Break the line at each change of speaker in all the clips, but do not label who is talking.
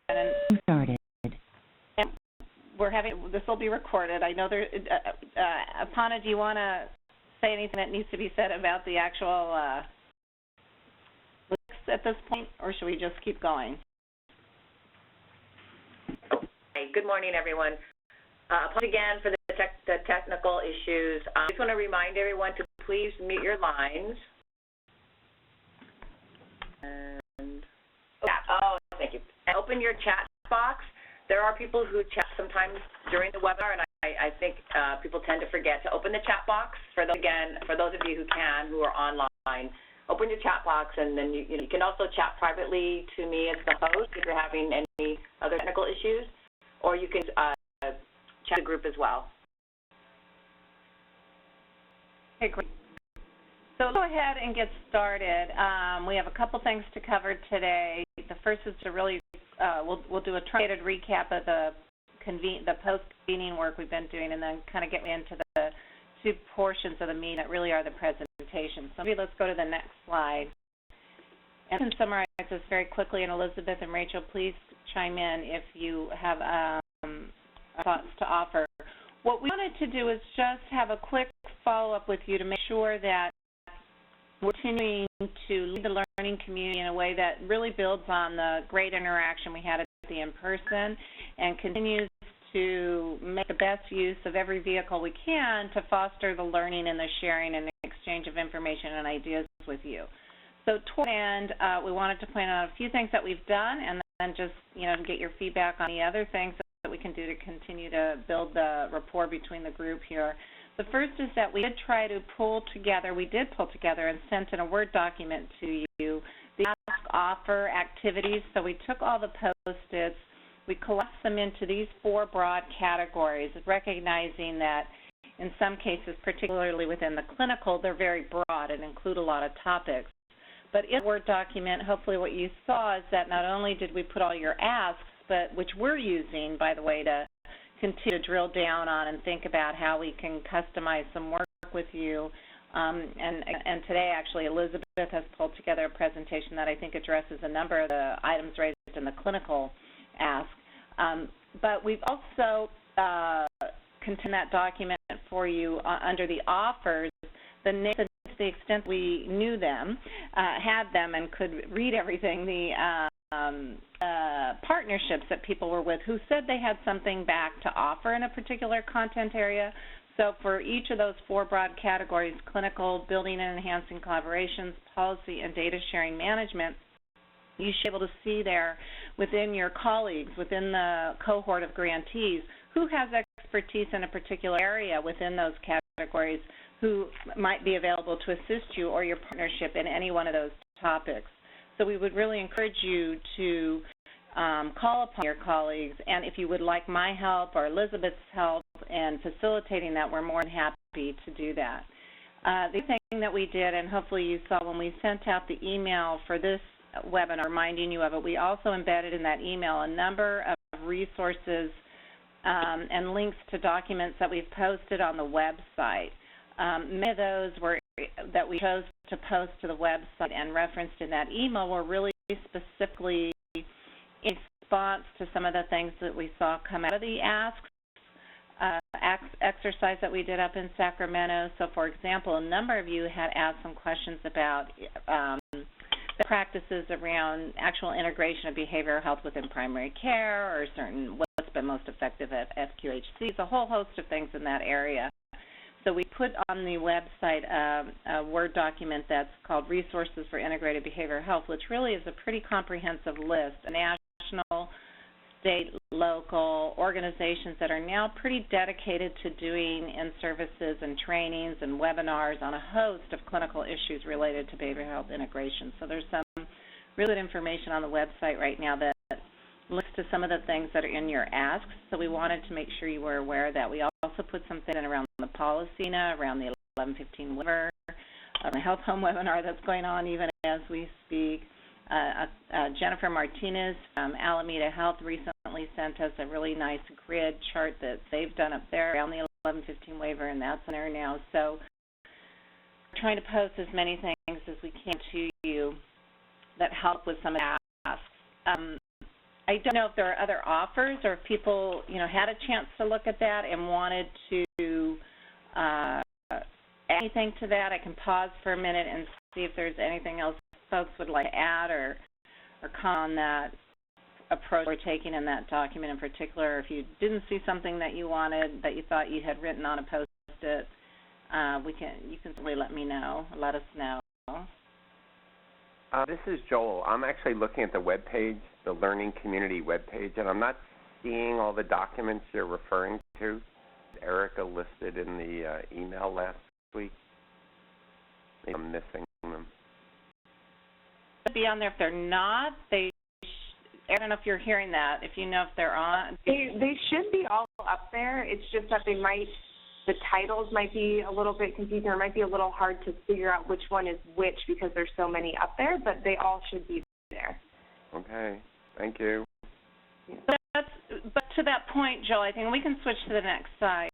And started. And we're having, this will be recorded. I know there, Aparna, do you want to say anything that needs to be said about the actual links at this point, or should we just keep going?
Hi, good morning, everyone. Apologies again for the technical issues. I just want to remind everyone to please mute your lines. And, thank you. And open your chat box. There are people who chat sometimes during the webinar, and I think people tend to forget to open the chat box. For those of you who can, who are online, open your chat box, and then you can also chat privately to me as the host if you're having any other technical issues, or you can chat the group as well.
Okay, great. So go ahead and get started. We have a couple things to cover today. The first is to really, we'll do a truncated recap of the post-convening work we've been doing, and then kind of get into the two portions of the meeting that really are the presentation. So maybe let's go to the next slide. And I can summarize this very quickly, and Elizabeth and Rachel, please chime in if you have thoughts to offer. What we wanted to do is just have a quick follow-up with you to make sure that we're continuing to lead the learning community in a way that really builds on the great interaction we had at the in-person and continues to make the best use of every vehicle we can to foster the learning and the sharing and the exchange of information and ideas with you. So toward the end, we wanted to point out a few things that we've done and then just, get your feedback on the other things that we can do to continue to build the rapport between the group here. The first is that we did pull together and sent in a Word document to you the ask offer activities. So we took all the post-its, we collapsed them into these four broad categories, recognizing that in some cases, particularly within the clinical, they're very broad and include a lot of topics. But in the Word document, hopefully what you saw is that not only did we put all your asks, but which we're using, by the way, to continue to drill down on and think about how we can customize some work with you. And today, actually, Elizabeth has pulled together a presentation that I think addresses a number of the items raised in the clinical ask. But we've also contained that document for you under the offers, the names, to the extent we knew them, had them, and could read everything, the partnerships that people were with who said they had something back to offer in a particular content area. So for each of those four broad categories, clinical, building and enhancing collaborations, policy, and data sharing management, you should be able to see there within your colleagues, within the cohort of grantees, who has expertise in a particular area within those categories, who might be available to assist you or your partnership in any one of those topics. So we would really encourage you to call upon your colleagues, and if you would like my help or Elizabeth's help in facilitating that, we're more than happy to do that. The thing that we did, and hopefully you saw when we sent out the email for this webinar reminding you of it, we also embedded in that email a number of resources and links to documents that we've posted on the website. Many of those that we chose to post to the website and referenced in that email were really specifically in response to some of the things that we saw come out of the exercise that we did up in Sacramento. So, for example, a number of you had asked some questions about the practices around actual integration of behavioral health within primary care, or what's been most effective at FQHCs, a whole host of things in that area. So we put on the website a Word document that's called Resources for Integrated Behavioral Health, which really is a pretty comprehensive list, a national, state, local organizations that are now pretty dedicated to doing in-services and trainings and webinars on a host of clinical issues related to behavioral health integration. So there's some really good information on the website right now that links to some of the things that are in your asks, so we wanted to make sure you were aware of that. We also put something in around the policy, around the 1115 waiver, the health home webinar that's going on even as we speak. Jennifer Martinez from Alameda Health recently sent us a really nice grid chart that they've done up there around the 1115 waiver, and that's in there now. So we're trying to post as many things as we can to you that help with some of the asks. I don't know if there are other offers or if people, had a chance to look at that and wanted to add anything to that. I can pause for a minute and see if there's anything else folks would like to add or comment on that approach we're taking in that document in particular. If you didn't see something that you wanted, that you thought you had written on a Post-it, you can certainly let us know.
This is Joel. I'm actually looking at the web page, the Learning Community web page, and I'm not seeing all the documents you're referring to. Erica listed in the email last week. I'm missing them.
Be on there. If they're not, I don't know if you're hearing that. If you know if they're on,
they should be all up there. It's just that the titles might be a little bit confusing, or it might be a little hard to figure out which one is which because there's so many up there, but they all should be there.
Okay, thank you.
But to that point, Joel, I think we can switch to the next slide.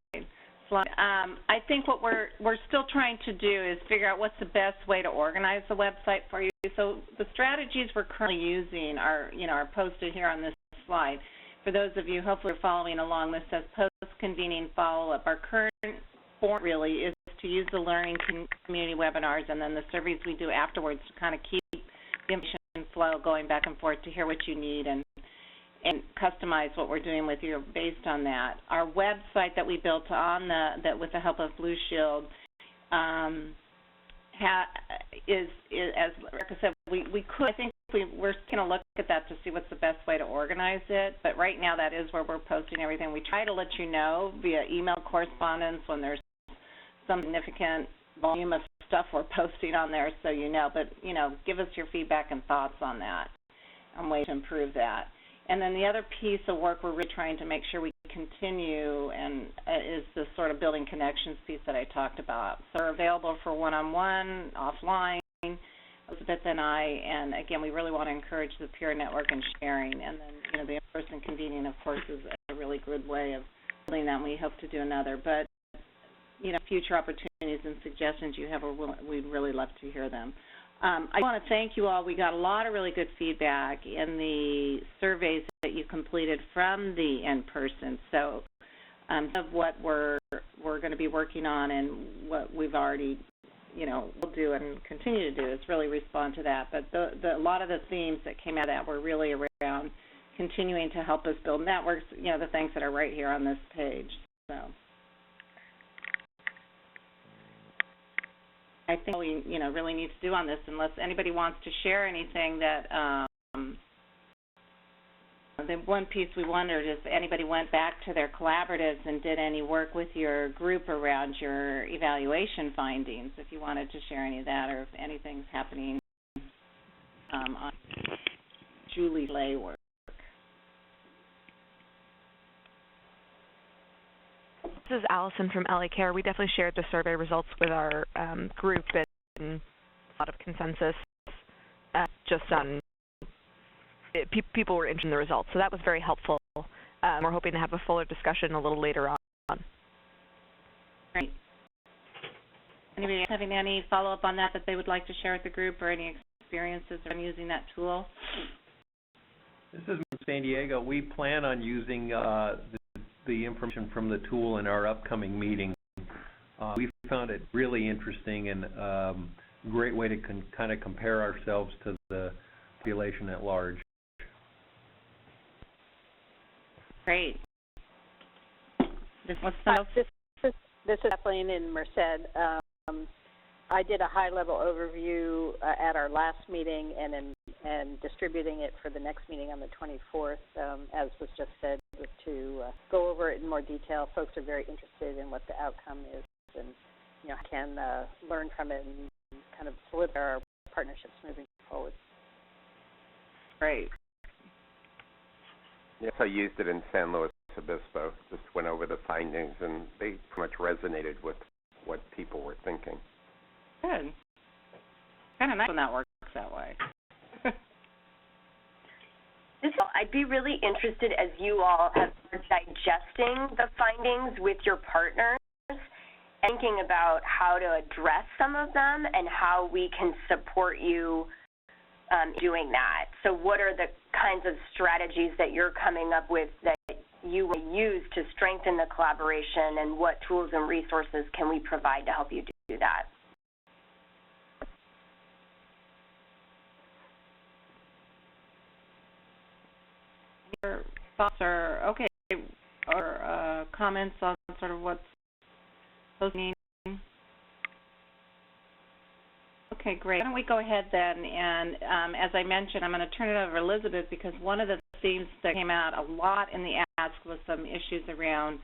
I think what we're still trying to do is figure out what's the best way to organize the website for you. So the strategies we're currently using are posted here on this slide. For those of you hopefully are following along, this says post-convening follow-up. Our current form really is to use the learning community webinars and then the surveys we do afterwards to kind of keep the information flow going back and forth to hear what you need and customize what we're doing with you based on that. Our website that we built on that with the help of Blue Shield is as Erica said, we're going to look at that to see what's the best way to organize it, but right now that is where we're posting everything. We try to let you know via email correspondence when there's some significant volume of stuff we're posting on there, so but give us your feedback and thoughts on that and ways to improve that. And then the other piece of work we're really trying to make sure we continue is the sort of building connections piece that I talked about. So we're available for one-on-one, offline, Elizabeth and I, and again, we really want to encourage the peer network and sharing. And then, the in-person convening, of course, is a really good way of doing that, and we hope to do another. But, future opportunities and suggestions you have, we'd really love to hear them. I want to thank you all. We got a lot of really good feedback in the surveys that you completed from the in-person. So some of what we're going to be working on and what we've already, will do and continue to do is really respond to that. But a lot of the themes that came out of that were really around continuing to help us build networks, the things that are right here on this page. So I think we, really need to do on this, unless anybody wants to share anything that, the one piece we wondered is if anybody went back to their collaboratives and did any work with your group around your evaluation findings, if you wanted to share any of that, or if anything's happening on Julie's lay work.
This is Allison from LA Care. We definitely shared the survey results with our group, and a lot of consensus just on people were interested in the results. So that was very helpful. We're hoping to have a fuller discussion a little later on.
Great. Anybody else having any follow-up on that they would like to share with the group, or any experiences in using that tool?
This is from San Diego. We plan on using the information from the tool in our upcoming meeting. We found it really interesting and a great way to kind of compare ourselves to the population at large.
Great.
This is Kathleen in Merced. I did a high-level overview at our last meeting and distributing it for the next meeting on the 24th, as was just said, to go over it in more detail. Folks are very interested in what the outcome is, and can learn from it and kind of solidify our partnerships moving forward.
Great.
Yes, I used it in San Luis Obispo. Just went over the findings, and they pretty much resonated with what people were thinking.
Good. Kind of nice when that works that way.
I'd be really interested, as you all have been digesting the findings with your partners, thinking about how to address some of them and how we can support you
doing that. So what are the kinds of strategies that you're coming up with that you will use to strengthen the collaboration, and what tools and resources can we provide to help you do that?
Your thoughts or comments on sort of what's supposed to mean? Okay, great. Why don't we go ahead then, and as I mentioned, I'm going to turn it over to Elizabeth, because one of the themes that came out a lot in the ask was some issues around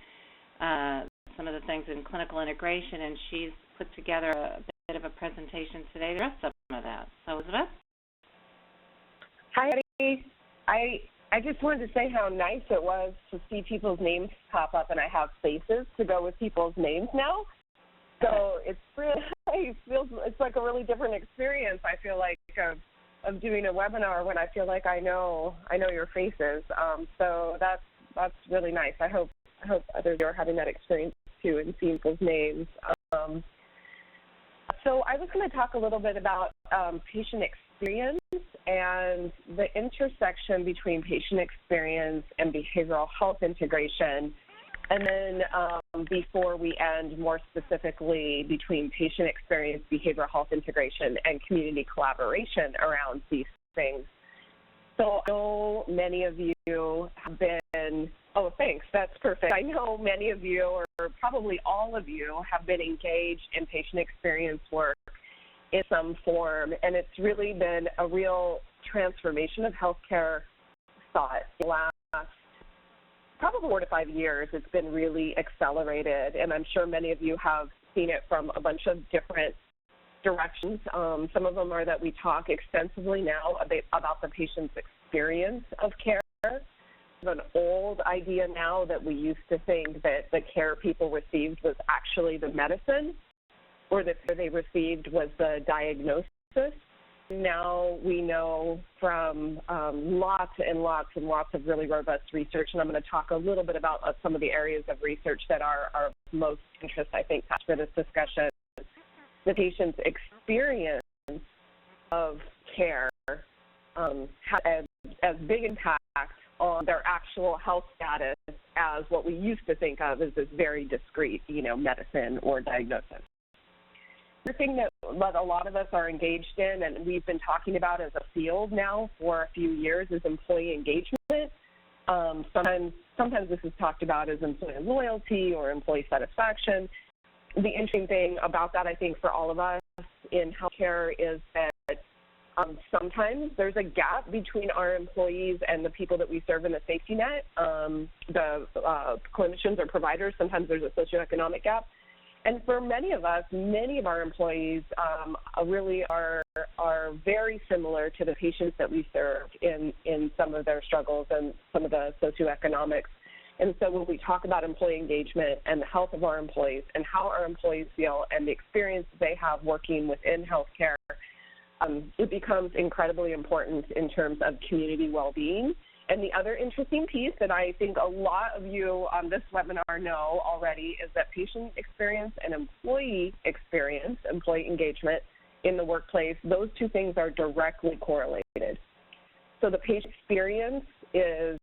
some of the things in clinical integration, and she's put together a bit of a presentation today to address some of that. So, Elizabeth?
Hi, Eddie. I just wanted to say how nice it was to see people's names pop up, and I have faces to go with people's names now. So it's really, it's like a really different experience, I feel like, of doing a webinar when I feel like I know your faces. So that's really nice. I hope others are having that experience too and seeing people's names. So I was going to talk a little bit about patient experience and the intersection between patient experience and behavioral health integration. And then before we end, more specifically between patient experience, behavioral health integration, and community collaboration around these things. So I know many of you have been, oh, thanks, that's perfect. I know many of you, or probably all of you, have been engaged in patient experience work in some form, and it's really been a real transformation of healthcare thought. The last probably 4 to 5 years, it's been really accelerated, and I'm sure many of you have seen it from a bunch of different directions. Some of them are that we talk extensively now about the patient's experience of care. It's an old idea now that we used to think that the care people received was actually the medicine, or that they received was the diagnosis. Now we know from lots and lots and lots of really robust research, and I'm going to talk a little bit about some of the areas of research that are of most interest, I think, for this discussion. The patient's experience of care has as big impact on their actual health status as what we used to think of as this very discrete, medicine or diagnosis. The thing that a lot of us are engaged in, and we've been talking about as a field now for a few years, is employee engagement. Sometimes this is talked about as employee loyalty or employee satisfaction. The interesting thing about that, I think, for all of us in healthcare is that sometimes there's a gap between our employees and the people that we serve in the safety net, the clinicians or providers. Sometimes there's a socioeconomic gap. And for many of us, many of our employees really are very similar to the patients that we serve in some of their struggles and some of the socioeconomics. And so when we talk about employee engagement and the health of our employees and how our employees feel and the experience they have working within healthcare, it becomes incredibly important in terms of community well-being. And the other interesting piece that I think a lot of you on this webinar know already is that patient experience and employee experience, employee engagement in the workplace, those two things are directly correlated. So the patient experience is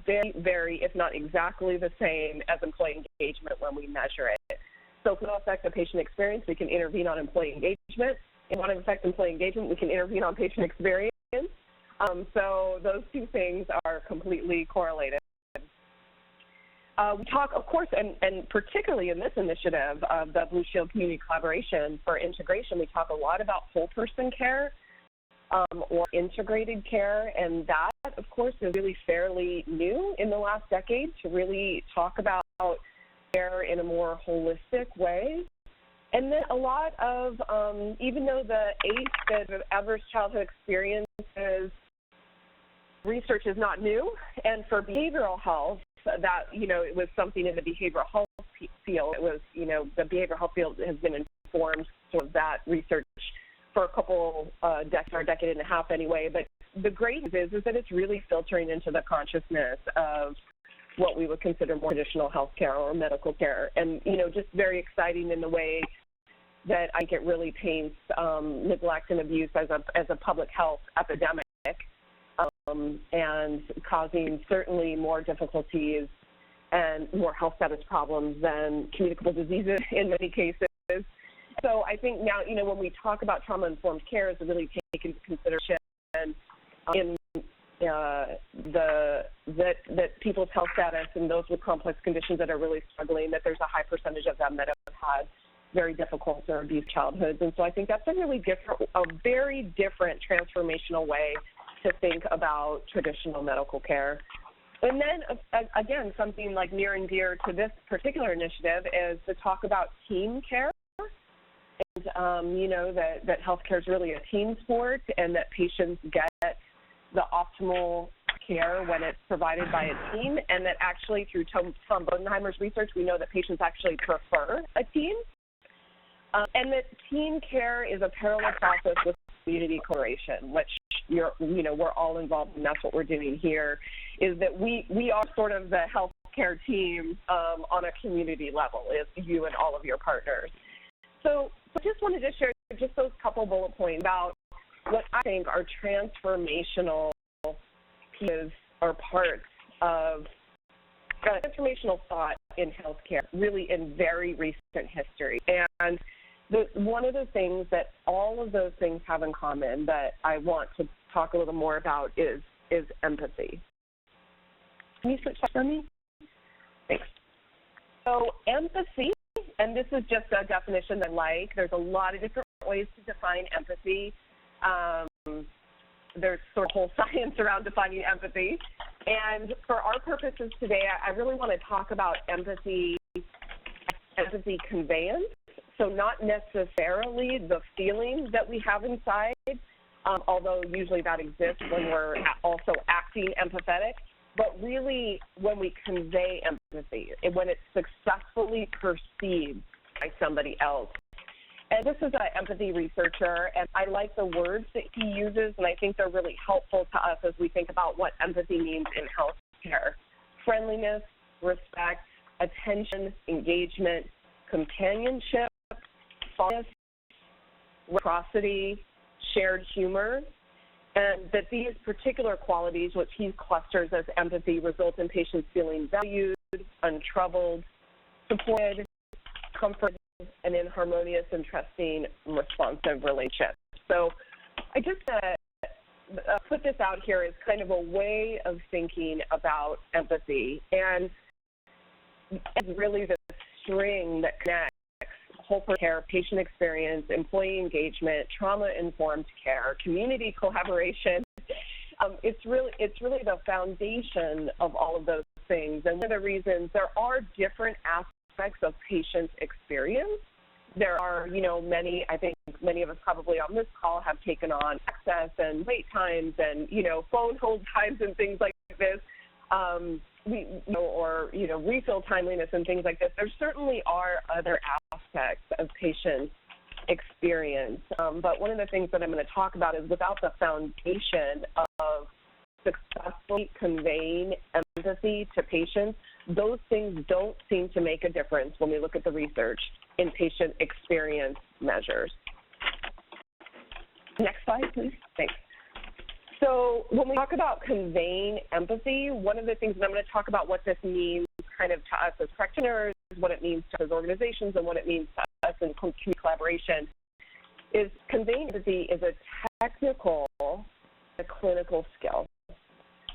very, very, if not exactly the same as employee engagement when we measure it. So if we want to affect the patient experience, we can intervene on employee engagement. If we want to affect employee engagement, we can intervene on patient experience. So those two things are completely correlated. We talk, of course, and particularly in this initiative of the Blue Shield Community Collaboration for Integration, we talk a lot about whole person care or integrated care, and that, of course, is really fairly new in the last decade to really talk about care in a more holistic way. And then a lot of, even though the ACE, the Adverse Childhood Experiences, research is not new, and for behavioral health, that, it was something in the behavioral health field. It was, the behavioral health field has been informed of that research for a couple decade and a half anyway. But the great news is that it's really filtering into the consciousness of what we would consider more traditional health care or medical care. And, just very exciting in the way that I think it really paints neglect and abuse as a public health epidemic, and causing certainly more difficulties and more health status problems than communicable diseases in many cases. So I think now, when we talk about trauma-informed care, is to really take into consideration in that people's health status and those with complex conditions that are really struggling, that there's a high percentage of them that have had very difficult or abused childhoods. And so I think that's a very different transformational way to think about traditional medical care. And then, again, something like near and dear to this particular initiative is to talk about team care. And, that healthcare is really a team sport, and that patients get the optimal care when it's provided by a team, and that actually through Tom Bodenheimer's research, we know that patients actually prefer a team, and that team care is a parallel process with community collaboration, which we're all involved in. That's what we're doing here, is that we are sort of the healthcare team on a community level, is you and all of your partners. So I just wanted to share just those couple bullet points about what I think are transformational pieces or parts of transformational thought in healthcare, really in very recent history. And one of the things that all of those things have in common that I want to talk a little more about is empathy. Can you switch that for me? Thanks. So empathy, and this is just a definition that I like. There's a lot of different ways to define empathy. There's sort of whole science around defining empathy. And for our purposes today, I really want to talk about empathy conveyance. So not necessarily the feeling that we have inside, although usually that exists when we're also acting empathetic, but really when we convey empathy, when it's successfully perceived by somebody else. And this is an empathy researcher, and I like the words that he uses, and I think they're really helpful to us as we think about what empathy means in healthcare. Friendliness, respect, attention, engagement, companionship, fondness, reciprocity, shared humor, and that these particular qualities, which he clusters as empathy, result in patients feeling valued, untroubled, supported, comforted, and in harmonious and trusting, responsive relationships. So I just put this out here as kind of a way of thinking about empathy, and it's really the string that connects whole person care, patient experience, employee engagement, trauma-informed care, community collaboration. It's really the foundation of all of those things. And one of the reasons, there are different aspects of patient experience. There are, many, I think many of us probably on this call have taken on access and wait times and, phone hold times and things like this. Refill timeliness and things like this. There certainly are other aspects of patient experience, but one of the things that I'm going to talk about is without the foundation of successfully conveying empathy to patients, those things don't seem to make a difference when we look at the research in patient experience measures. Next slide, please. Thanks. So when we talk about conveying empathy, one of the things, and I'm going to talk about what this means kind of to us as practitioners, what it means to us as organizations, and what it means to us in community collaboration, is conveying empathy is a technical, a clinical skill.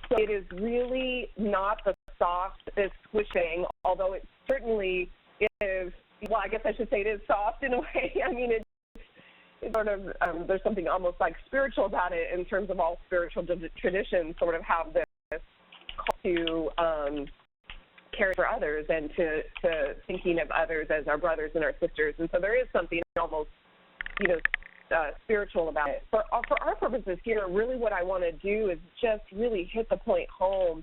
So it is really not the soft, the squishing, although it certainly is, well, I guess I should say it is soft in a way. I mean, it's sort of, there's something almost like spiritual about it in terms of all spiritual traditions sort of have this call to care for others and to thinking of others as our brothers and our sisters. And so there is something almost, spiritual about it. For our purposes here, really what I want to do is just really hit the point home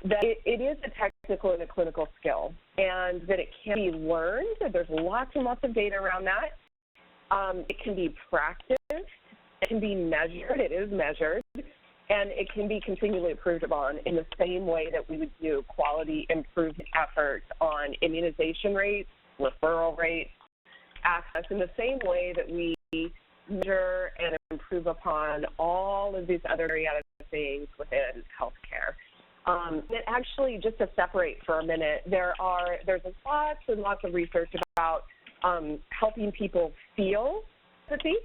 that it is a technical and a clinical skill, and that it can be learned. There's lots and lots of data around that. It can be practiced, it can be measured, it is measured, and it can be continually improved upon in the same way that we would do quality improvement efforts on immunization rates, referral rates, access in the same way that we measure and improve upon all of these other myriad of things within healthcare. And actually, just to separate for a minute, there's lots and lots of research about helping people feel empathy.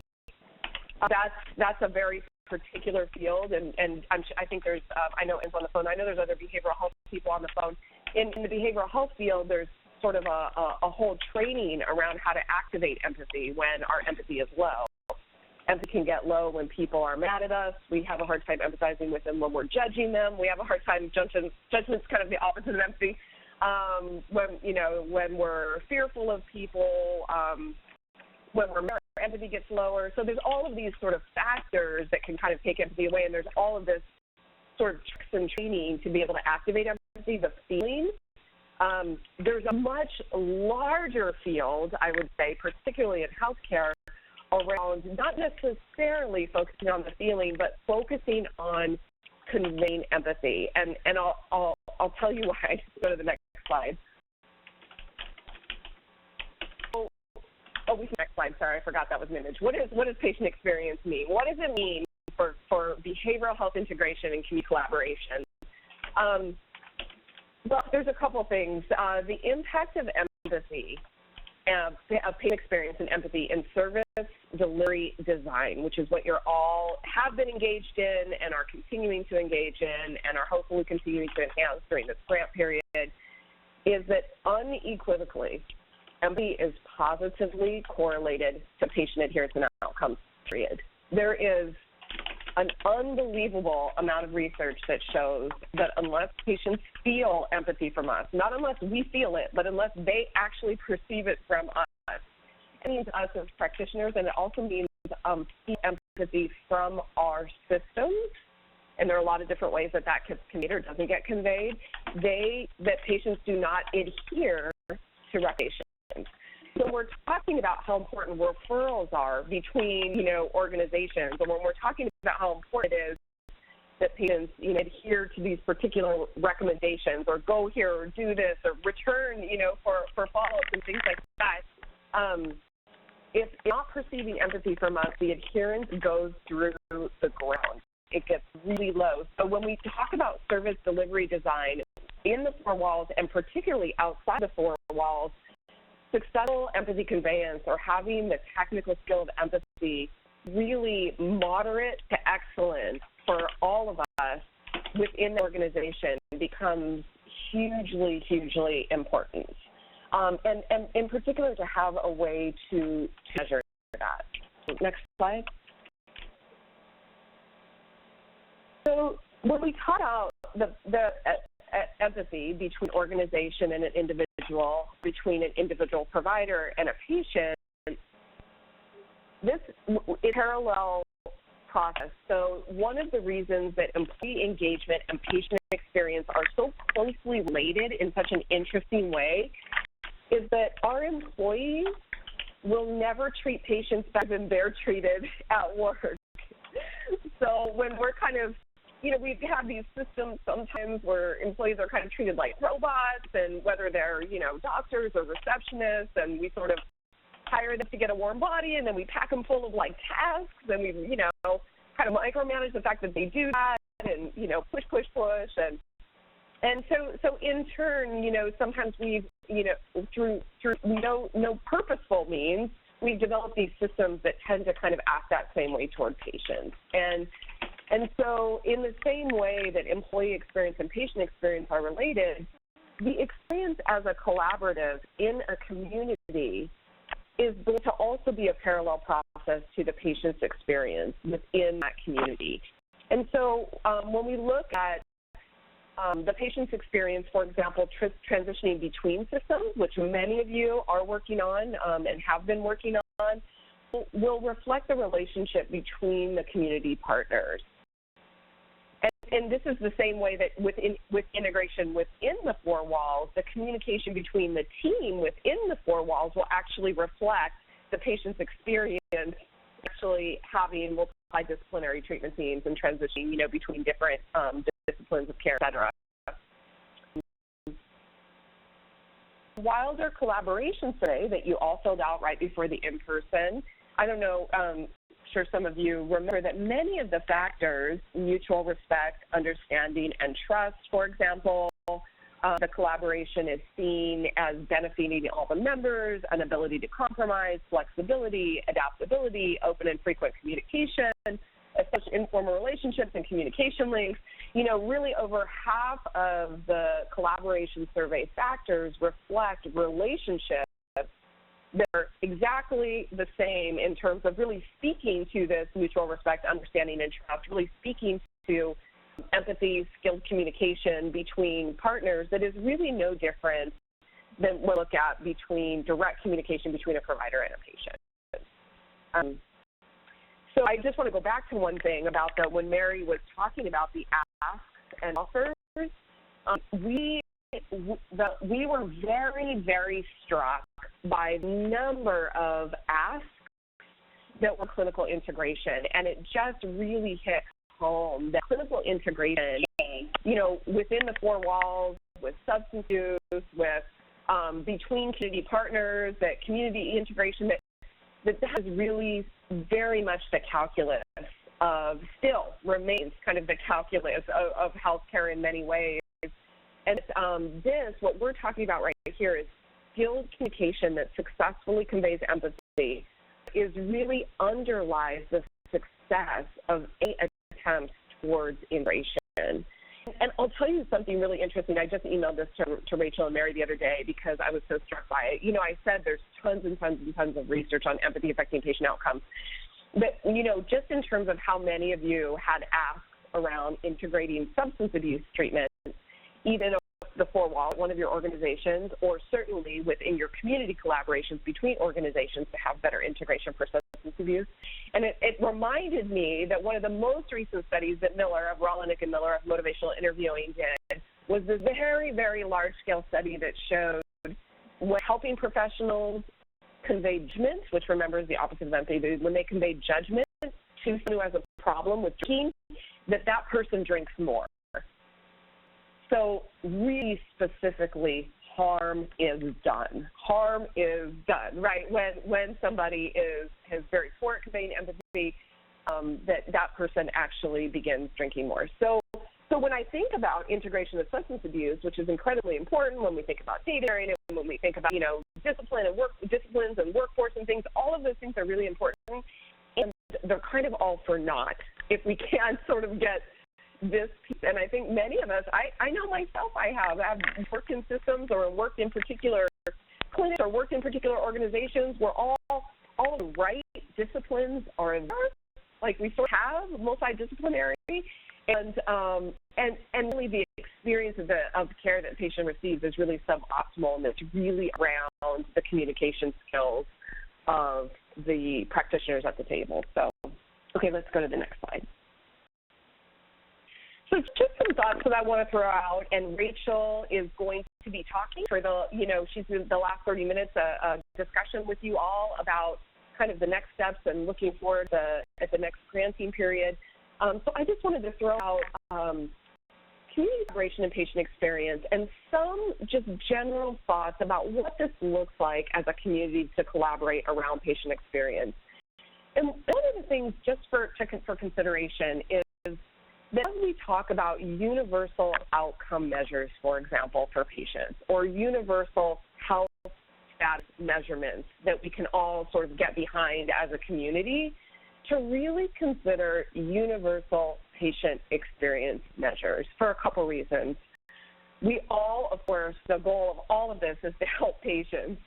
That's a very particular field, and I think there's, I know Em's on the phone, I know there's other behavioral health people on the phone. In the behavioral health field, there's sort of a whole training around how to activate empathy when our empathy is low. Empathy can get low when people are mad at us. We have a hard time empathizing with them when we're judging them. We have a hard time, judgment's kind of the opposite of empathy. When we're fearful of people, when we're mad, empathy gets lower. So there's all of these sort of factors that can kind of take empathy away, and there's all of this sort of tricks and training to be able to activate empathy, the feeling. There's a much larger field, I would say, particularly in healthcare, around not necessarily focusing on the feeling, but focusing on conveying empathy. And I'll tell you why. Go to the next slide. We can next slide. Sorry, I forgot that was an image. What does patient experience mean? What does it mean for behavioral health integration and community collaboration? Well, there's a couple things. The impact of empathy, of patient experience and empathy in service delivery design, which is what you're all have been engaged in and are continuing to engage in and are hopefully continuing to enhance during this grant period, is that unequivocally, empathy is positively correlated to patient adherence and outcomes, period. There is an unbelievable amount of research that shows that unless patients feel empathy from us, not unless we feel it, but unless they actually perceive it from us, it means us as practitioners, and it also means empathy from our systems, and there are a lot of different ways that gets conveyed or doesn't get conveyed, that patients do not adhere to recommendations. So we're talking about how important referrals are between, organizations, and when we're talking about how important it is that patients, adhere to these particular recommendations, or go here, or do this, or return, for follow-ups and things like that. If not perceiving empathy from us, the adherence goes through the ground. It gets really low. So when we talk about service delivery design in the four walls, and particularly outside the four walls, successful empathy conveyance, or having the technical skill of empathy really moderate to excellent for all of us within the organization becomes hugely, hugely important. And in particular, to have a way to measure that. Next slide. So when we talk about the empathy between organization and an individual, between an individual provider and a patient, this is a parallel process. So one of the reasons that employee engagement and patient experience are so closely related in such an interesting way is that our employees will never treat patients better than they're treated at work. So when we're kind of, we have these systems sometimes where employees are kind of treated like robots, and whether they're, doctors or receptionists, and we sort of hire them to get a warm body, and then we pack them full of tasks, and we, kind of micromanage the fact that they do that, and, push, and so in turn, sometimes we've, through no purposeful means, we've developed these systems that tend to kind of act that same way toward patients. And so in the same way that employee experience and patient experience are related, the experience as a collaborative in a community is going to also be a parallel process to the patient's experience within that community. And so when we look at the patient's experience, for example, transitioning between systems, which many of you are working on and have been working on, will reflect the relationship between the community partners. And this is the same way that with integration within the four walls, the communication between the team within the four walls will actually reflect the patient's experience actually having multidisciplinary treatment teams and transitioning, between different disciplines of care, et cetera. Wilder collaboration survey that you all filled out right before the in-person, I don't know, I'm sure some of you remember that many of the factors, mutual respect, understanding, and trust, for example, the collaboration is seen as benefiting all the members, an ability to compromise, flexibility, adaptability, open and frequent communication, especially informal relationships and communication links. You know, really over half of the collaboration survey factors reflect relationships that are exactly the same in terms of really speaking to this mutual respect, understanding, and trust, really speaking to empathy, skilled communication between partners that is really no different than what we look at between direct communication between a provider and a patient. So I just want to go back to one thing about when Mary was talking about the asks and offers, we were very, very struck by the number of asks that were clinical integration, and it just really hit home that clinical integration, you know, within the four walls, with substance use, with between community partners, that community integration, that is really very much the calculus of, still remains kind of the calculus of healthcare in many ways. And what we're talking about right here is skilled communication that successfully conveys empathy is really underlies the success of any attempts towards integration. And I'll tell you something really interesting. I just emailed this to Rachel and Mary the other day because I was so struck by it. You know, I said there's tons and tons and tons of research on empathy affecting patient outcomes. But, you know, just in terms of how many of you had asks around integrating substance abuse treatment, either the four walls of one of your organizations or certainly within your community collaborations between organizations to have better integration for substance abuse. And it reminded me that one of the most recent studies that Rolenick and Miller of motivational interviewing did was this very, very large-scale study that showed when helping professionals convey judgment, which remember is the opposite of empathy, when they convey judgment to someone who has a problem with drinking, that person drinks more. So really specifically, harm is done. Harm is done, right? When somebody has very poor at conveying empathy, that person actually begins drinking more. So when I think about integration of substance abuse, which is incredibly important when we think about data sharing and when we think about, you know, disciplines and workforce and things, all of those things are really important, and they're kind of all for naught if we can't sort of get this piece. And I think many of us, I know myself, I've worked in systems or worked in particular clinics or worked in particular organizations where all the right disciplines are in there. Like we sort of have multidisciplinary, and really the experience of care that the patient receives is really suboptimal, and it's really around the communication skills of the practitioners at the table. So, okay, let's go to the next slide. So just some thoughts that I want to throw out, and Rachel is going to be talking for she's in the last 30 minutes, a discussion with you all about kind of the next steps and looking forward at the next granting period. So I just wanted to throw out community collaboration and patient experience and some just general thoughts about what this looks like as a community to collaborate around patient experience. And one of the things just for consideration is that as we talk about universal outcome measures, for example, for patients, or universal health status measurements that we can all sort of get behind as a community, to really consider universal patient experience measures for a couple reasons. We all, of course, the goal of all of this is to help patients.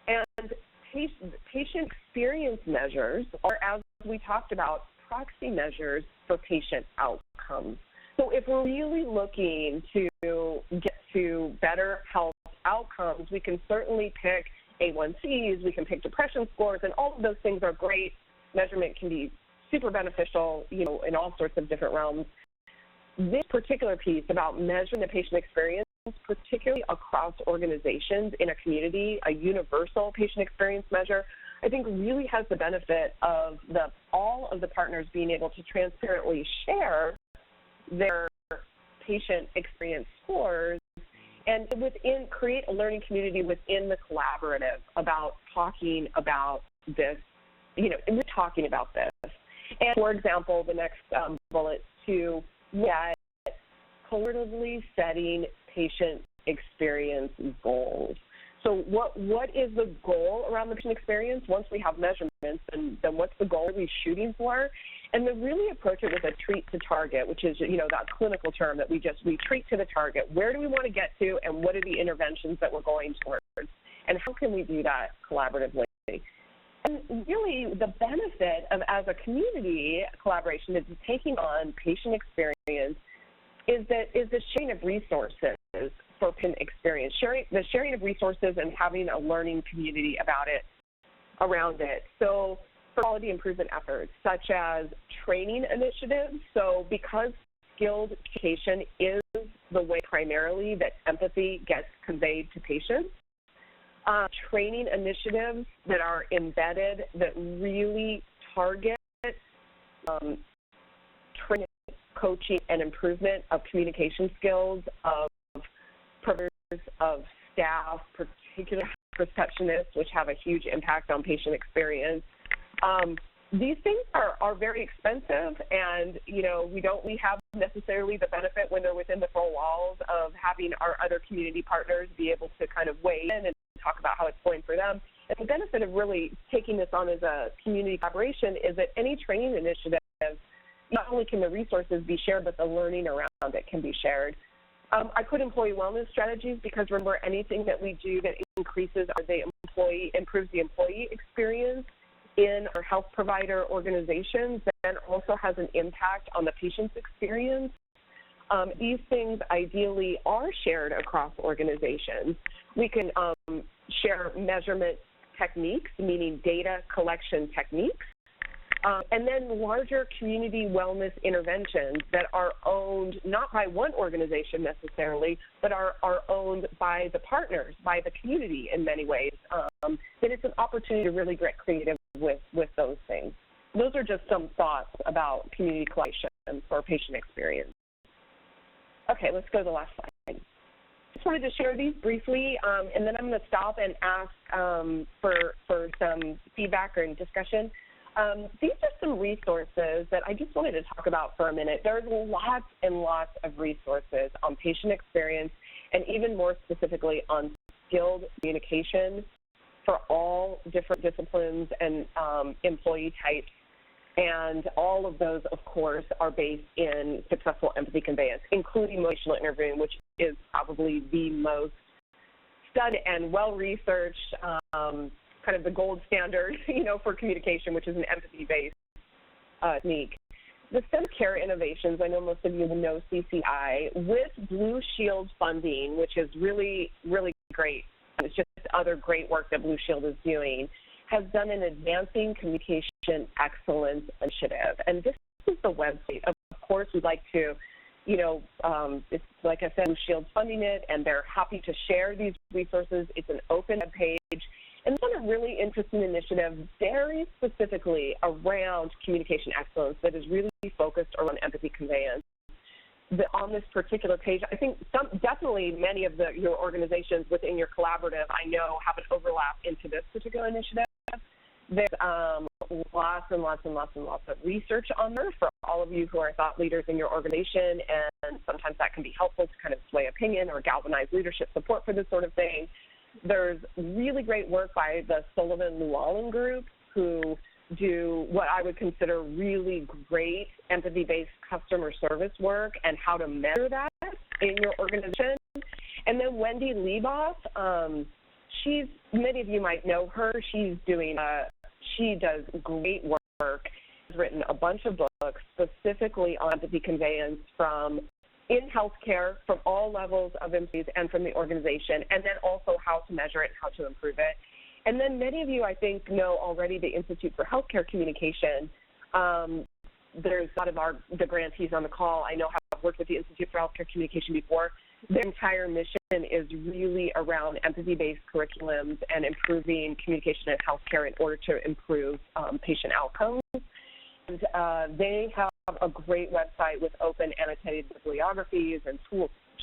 And patient experience measures are, as we talked about, proxy measures for patient outcomes. So if we're really looking to get to better health outcomes, we can certainly pick A1Cs, we can pick depression scores, and all of those things are great. Measurement can be super beneficial, in all sorts of different realms. This particular piece about measuring the patient experience, particularly across organizations in a community, a universal patient experience measure, I think really has the benefit of all of the partners being able to transparently share their patient experience scores and create a learning community within the collaborative about talking about this, and we're talking about this. And for example, the next bullet, to look at collaboratively setting patient experience goals. So what is the goal around the patient experience? Once we have measurements, then what's the goal we're shooting for? And then really approach it with a treat to target, which is, that clinical term that we treat to the target. Where do we want to get to, and what are the interventions that we're going towards? And how can we do that collaboratively? And really, the benefit of, as a community collaboration, is taking on patient experience is the sharing of resources for patient experience, the sharing of resources and having a learning community around it. So for quality improvement efforts, such as training initiatives. So because skilled communication is the way primarily that empathy gets conveyed to patients, training initiatives that are embedded that really target training, coaching, and improvement of communication skills of providers, of staff, particularly receptionists, which have a huge impact on patient experience. These things are very expensive, and we have necessarily the benefit when they're within the four walls of having our other community partners be able to kind of weigh in and talk about how it's going for them. And the benefit of really taking this on as a community collaboration is that any training initiative, not only can the resources be shared, but the learning around it can be shared. I put employee wellness strategies because, remember, anything that we do that improves the employee experience in our health provider organizations then also has an impact on the patient's experience. These things ideally are shared across organizations. We can share measurement techniques, meaning data collection techniques, and then larger community wellness interventions that are owned not by one organization necessarily, but are owned by the partners, by the community in many ways. Then it's an opportunity to really get creative with those things. Those are just some thoughts about community collaboration for patient experience. Okay, let's go to the last slide. Just wanted to share these briefly, and then I'm going to stop and ask for some feedback or discussion. These are some resources that I just wanted to talk about for a minute. There's lots and lots of resources on patient experience, and even more specifically on skilled communication for all different disciplines and employee types. And all of those, of course, are based in successful empathy conveyance, including motivational interviewing, which is probably the most studied and well-researched kind of the gold standard, for communication, which is an empathy-based technique. The Center of Care Innovations, I know most of you know CCI, with Blue Shield funding, which is really, really great. It's just other great work that Blue Shield is doing, has done an Advancing Communication Excellence Initiative. And this is the website. Of course, we'd like to, it's like I said, Blue Shield's funding it, and they're happy to share these resources. It's an open web page. And it's a really interesting initiative very specifically around communication excellence that is really focused around empathy conveyance. On this particular page, I think definitely many of your organizations within your collaborative, I know, have an overlap into this particular initiative. There's lots and lots and lots and lots of research on there for all of you who are thought leaders in your organization, and sometimes that can be helpful to kind of sway opinion or galvanize leadership support for this sort of thing. There's really great work by the Sullivan-Llewellyn Group, who do what I would consider really great empathy-based customer service work and how to measure that in your organization. And then Wendy Leboff, many of you might know her. She does great work. She's written a bunch of books specifically on empathy conveyance in healthcare from all levels of employees and from the organization, and then also how to measure it, how to improve it. And then many of you, I think, know already the Institute for Healthcare Communication. There's a lot of the grantees on the call I know have worked with the Institute for Healthcare Communication before. Their entire mission is really around empathy-based curriculums and improving communication in healthcare in order to improve patient outcomes. And they have a great website with open annotated bibliographies and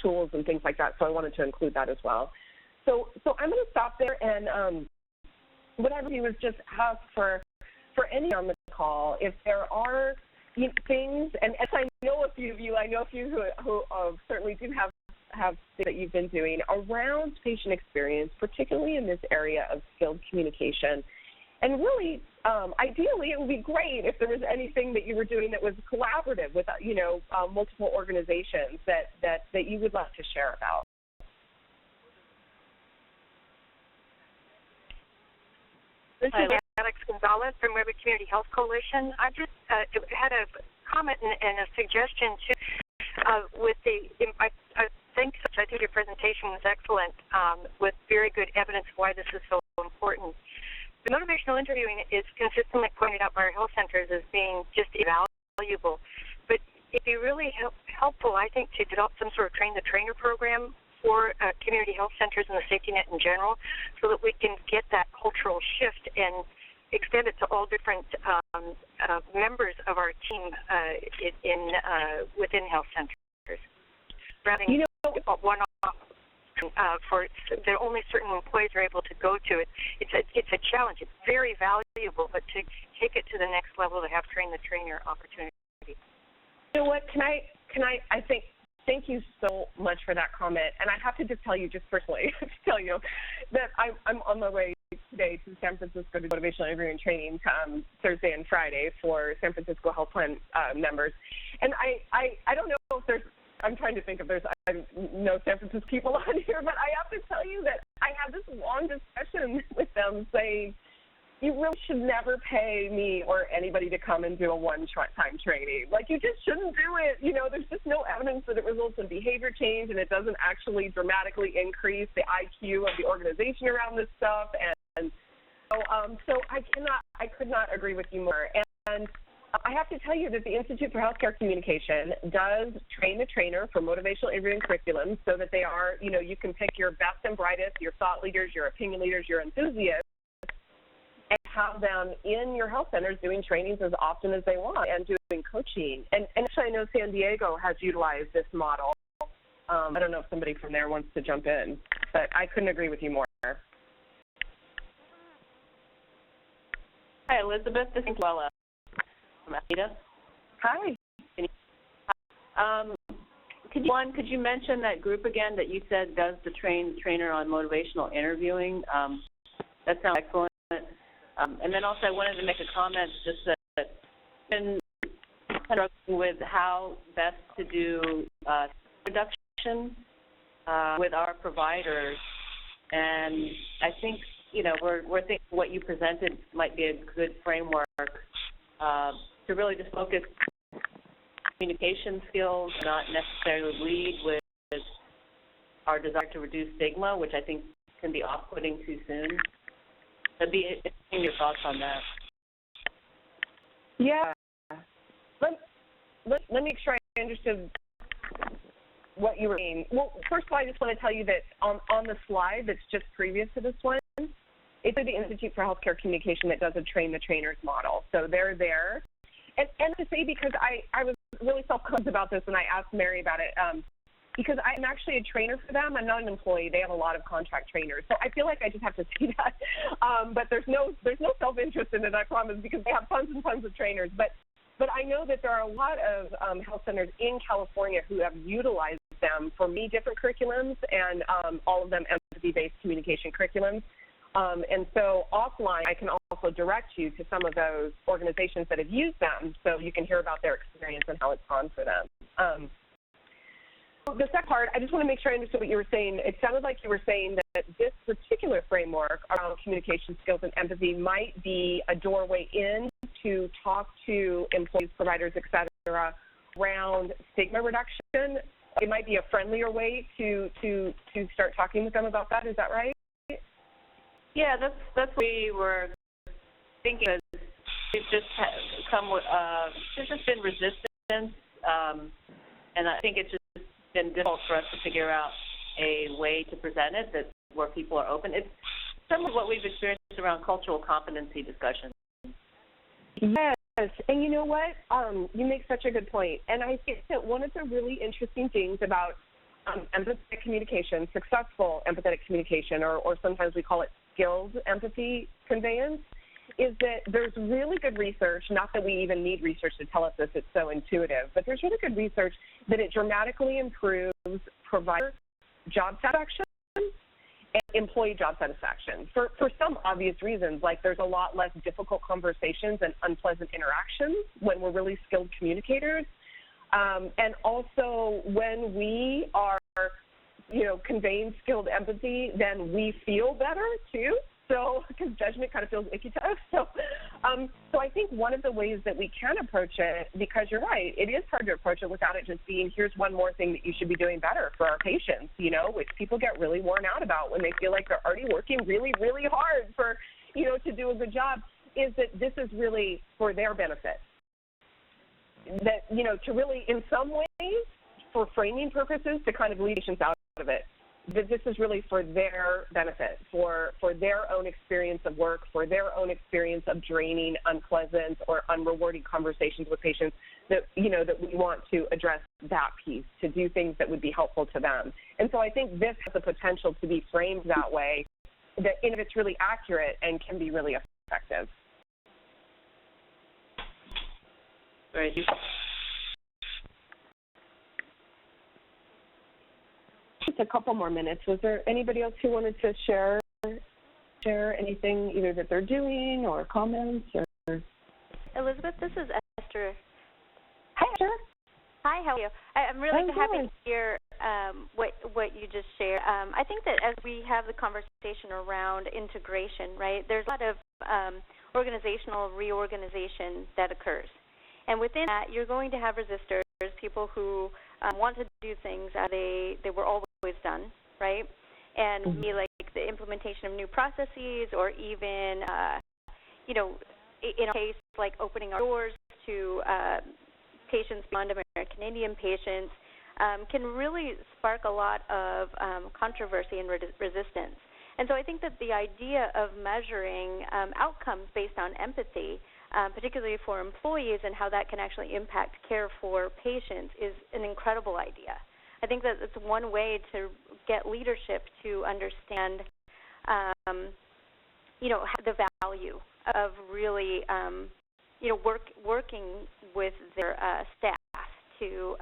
tools and things like that, so I wanted to include that as well. So I'm going to stop there, and what I would do is just ask for any on the call, if there are things, and as I know a few of you, who certainly do have things that you've been doing around patient experience, particularly in this area of skilled communication. And really, ideally, it would be great if there was anything that you were doing that was collaborative with, multiple organizations that you would love to share about.
This is Alex Gonzalez from River Community Health Coalition. I just had a comment and a suggestion too. I think your presentation was excellent, with very good evidence why this is so important. The motivational interviewing is consistently pointed out by our health centers as being just invaluable, but it'd be really helpful, I think, to develop some sort of train-the-trainer program for community health centers and the safety net in general, so that we can get that cultural shift and extend it to all different members of our team within health centers. Rather than one-off for there only certain employees are able to go to it. It's a challenge. It's very valuable, but to take it to the next level, to have train-the-trainer opportunity.
You know what? Thank you so much for that comment. And I have to just tell you, just personally, that I'm on my way today to San Francisco to motivational interviewing training Thursday and Friday for San Francisco Health Plan members. And I don't know if there's, I'm trying to think if there's no San Francisco people on here, but I have to tell you that I had this long discussion with them saying, you really should never pay me or anybody to come and do a one-time training. Like, you just shouldn't do it. There's just no evidence that it results in behavior change, and it doesn't actually dramatically increase the IQ of the organization around this stuff. And so I could not agree with you more. And I have to tell you that the Institute for Healthcare Communication does train the trainer for motivational interviewing curriculum, so that they are, you can pick your best and brightest, your thought leaders, your opinion leaders, your enthusiasts, and have them in your health centers doing trainings as often as they want and doing coaching. And actually, I know San Diego has utilized this model. I don't know if somebody from there wants to jump in, but I couldn't agree with you more.
Hi, Elizabeth. This is Luella from Alita.
Hi.
Could you mention that group again that you said does the trainer on motivational interviewing? That sounds excellent. And then also I wanted to make a comment just that I've been struggling with how best to do reduction with our providers, and I think we're thinking what you presented might be a good framework to really just focus communication skills, not necessarily lead with our desire to reduce stigma, which I think can be off-putting too soon. I'd be interested in your thoughts on that.
Yeah. Let me make sure I understood what you were saying. Well, first of all, I just want to tell you that on the slide that's just previous to this one, it's the Institute for Healthcare Communication that does a train the trainers model. So they're there. And to say, because I was really self-conscious about this when I asked Mary about it, because I'm actually a trainer for them. I'm not an employee. They have a lot of contract trainers. So I feel like I just have to say that. But there's no self-interest in it, I promise, because they have tons and tons of trainers. But I know that there are a lot of health centers in California who have utilized them for many different curriculums, and all of them empathy-based communication curriculums. And so offline, I can also direct you to some of those organizations that have used them, so you can hear about their experience and how it's gone for them. The second part, I just want to make sure I understood what you were saying. It sounded like you were saying that this particular framework around communication skills and empathy might be a doorway in to talk to employees, providers, et cetera, around stigma reduction. It might be a friendlier way to start talking with them about that. Is that right?
Yeah, that's what we were thinking. It's just there's just been resistance, and I think it's just been difficult for us to figure out a way to present it where people are open. It's some of what we've experienced around cultural competency discussions.
Yes, and you know what? You make such a good point. And I think that one of the really interesting things about empathetic communication, successful empathetic communication, or sometimes we call it skilled empathy conveyance, is that there's really good research, not that we even need research to tell us this, it's so intuitive, but there's really good research that it dramatically improves provider job satisfaction and employee job satisfaction for some obvious reasons, like there's a lot less difficult conversations and unpleasant interactions when we're really skilled communicators. And also when we are, conveying skilled empathy, then we feel better too. So, because judgment kind of feels icky to us. So I think one of the ways that we can approach it, because you're right, it is hard to approach it without it just being, here's one more thing that you should be doing better for our patients, which people get really worn out about when they feel like they're already working really, really hard for, to do a good job, is that this is really for their benefit. That, to really, in some ways, for framing purposes, to kind of lead patients out of it, that this is really for their benefit, for their own experience of work, for their own experience of draining, unpleasant, or unrewarding conversations with patients, that, that we want to address that piece, to do things that would be helpful to them. And so I think this has the potential to be framed that way, that if it's really accurate and can be really effective.
Right.
Just a couple more minutes. Was there anybody else who wanted to share anything, either that they're doing or comments? Or
Elizabeth, this is Esther.
Hi, Esther.
Hi, how are you? I'm really happy
good.
to hear what you just shared. I think that as we have the conversation around integration, right, there's a lot of organizational reorganization that occurs. And within that, you're going to have resistors, people who want to do things as they were always done, right? And be like the implementation of new processes, or even, in a case like opening our doors to patients beyond American Indian patients, can really spark a lot of controversy and resistance. And so I think that the idea of measuring outcomes based on empathy, particularly for employees, and how that can actually impact care for patients, is an incredible idea. I think that it's one way to get leadership to understand, the value of really, working with their staff to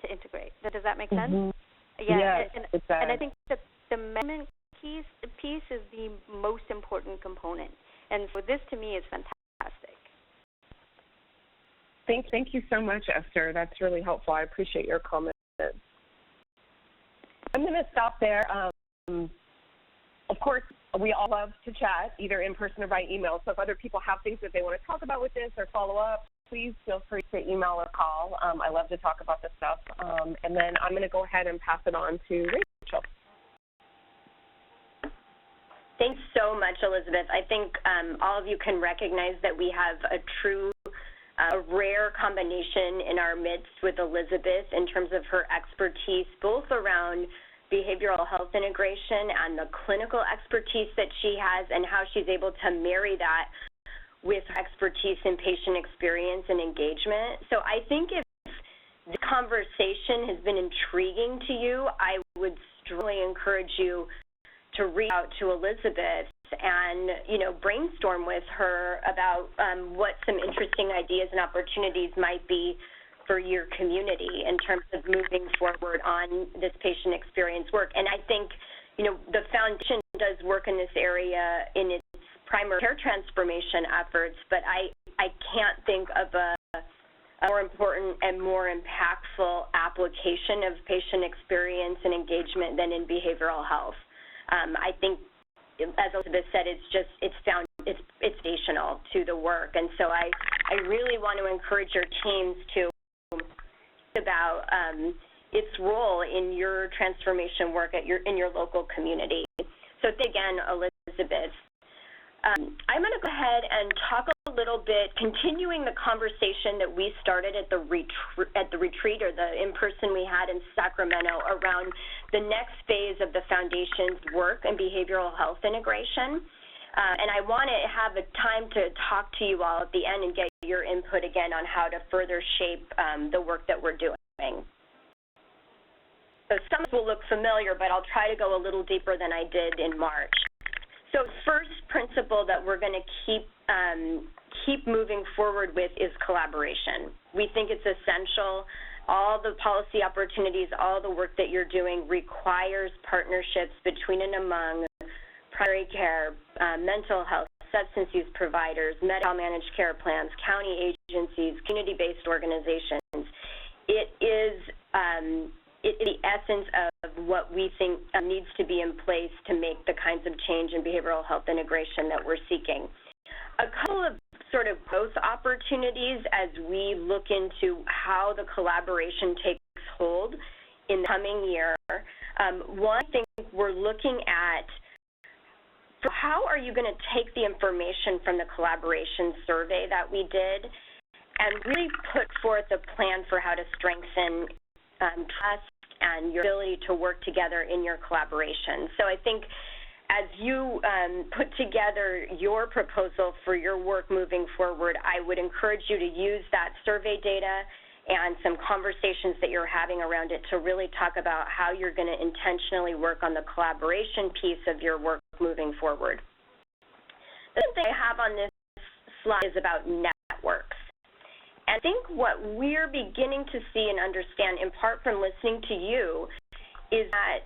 integrate. Does that make sense? Yeah.
Yes,
and I think that the measurement piece is the most important component. And so this, to me, is fantastic.
Thank you so much, Esther. That's really helpful. I appreciate your comments. I'm going to stop there. Of course, we all love to chat, either in person or by email. So if other people have things that they want to talk about with this or follow up, please feel free to email or call. I love to talk about this stuff. And then I'm going to go ahead and pass it on to Rachel.
Thanks so much, Elizabeth. I think all of you can recognize that we have a true, rare combination in our midst with Elizabeth in terms of her expertise, both around behavioral health integration and the clinical expertise that she has, and how she's able to marry that with her expertise in patient experience and engagement. So I think if the conversation has been intriguing to you, I would strongly encourage you to reach out to Elizabeth and, brainstorm with her about what some interesting ideas and opportunities might be for your community in terms of moving forward on this patient experience work. And I think, the foundation does work in this area in its primary care transformation efforts, but I can't think of a more important and more impactful application of patient experience and engagement than in behavioral health. I think, as Elizabeth said, it's foundational to the work, and so I really want to encourage your teams to think about its role in your transformation work in your local community. So again, Elizabeth. I'm going to go ahead and talk a little bit, continuing the conversation that we started at the retreat, or the in-person we had in Sacramento, around the next phase of the Foundation's work in behavioral health integration. And I want to have a time to talk to you all at the end and get your input again on how to further shape the work that we're doing. So some will look familiar, but I'll try to go a little deeper than I did in March. So first principle that we're going to keep moving forward with is collaboration. We think it's essential. All the policy opportunities, all the work that you're doing requires partnerships between and among primary care, mental health, substance use providers, medical managed care plans, county agencies, community-based organizations. It is the essence of what we think needs to be in place to make the kinds of change in behavioral health integration that we're seeking. A couple of sort of growth opportunities as we look into how the collaboration takes hold in the coming year. One thing we're looking at, how are you going to take the information from the collaboration survey that we did and really put forth a plan for how to strengthen trust and your ability to work together in your collaboration. So I think as you put together your proposal for your work moving forward, I would encourage you to use that survey data and some conversations that you're having around it to really talk about how you're going to intentionally work on the collaboration piece of your work moving forward. The other thing I have on this slide is about networks. And I think what we're beginning to see and understand, in part from listening to you, is that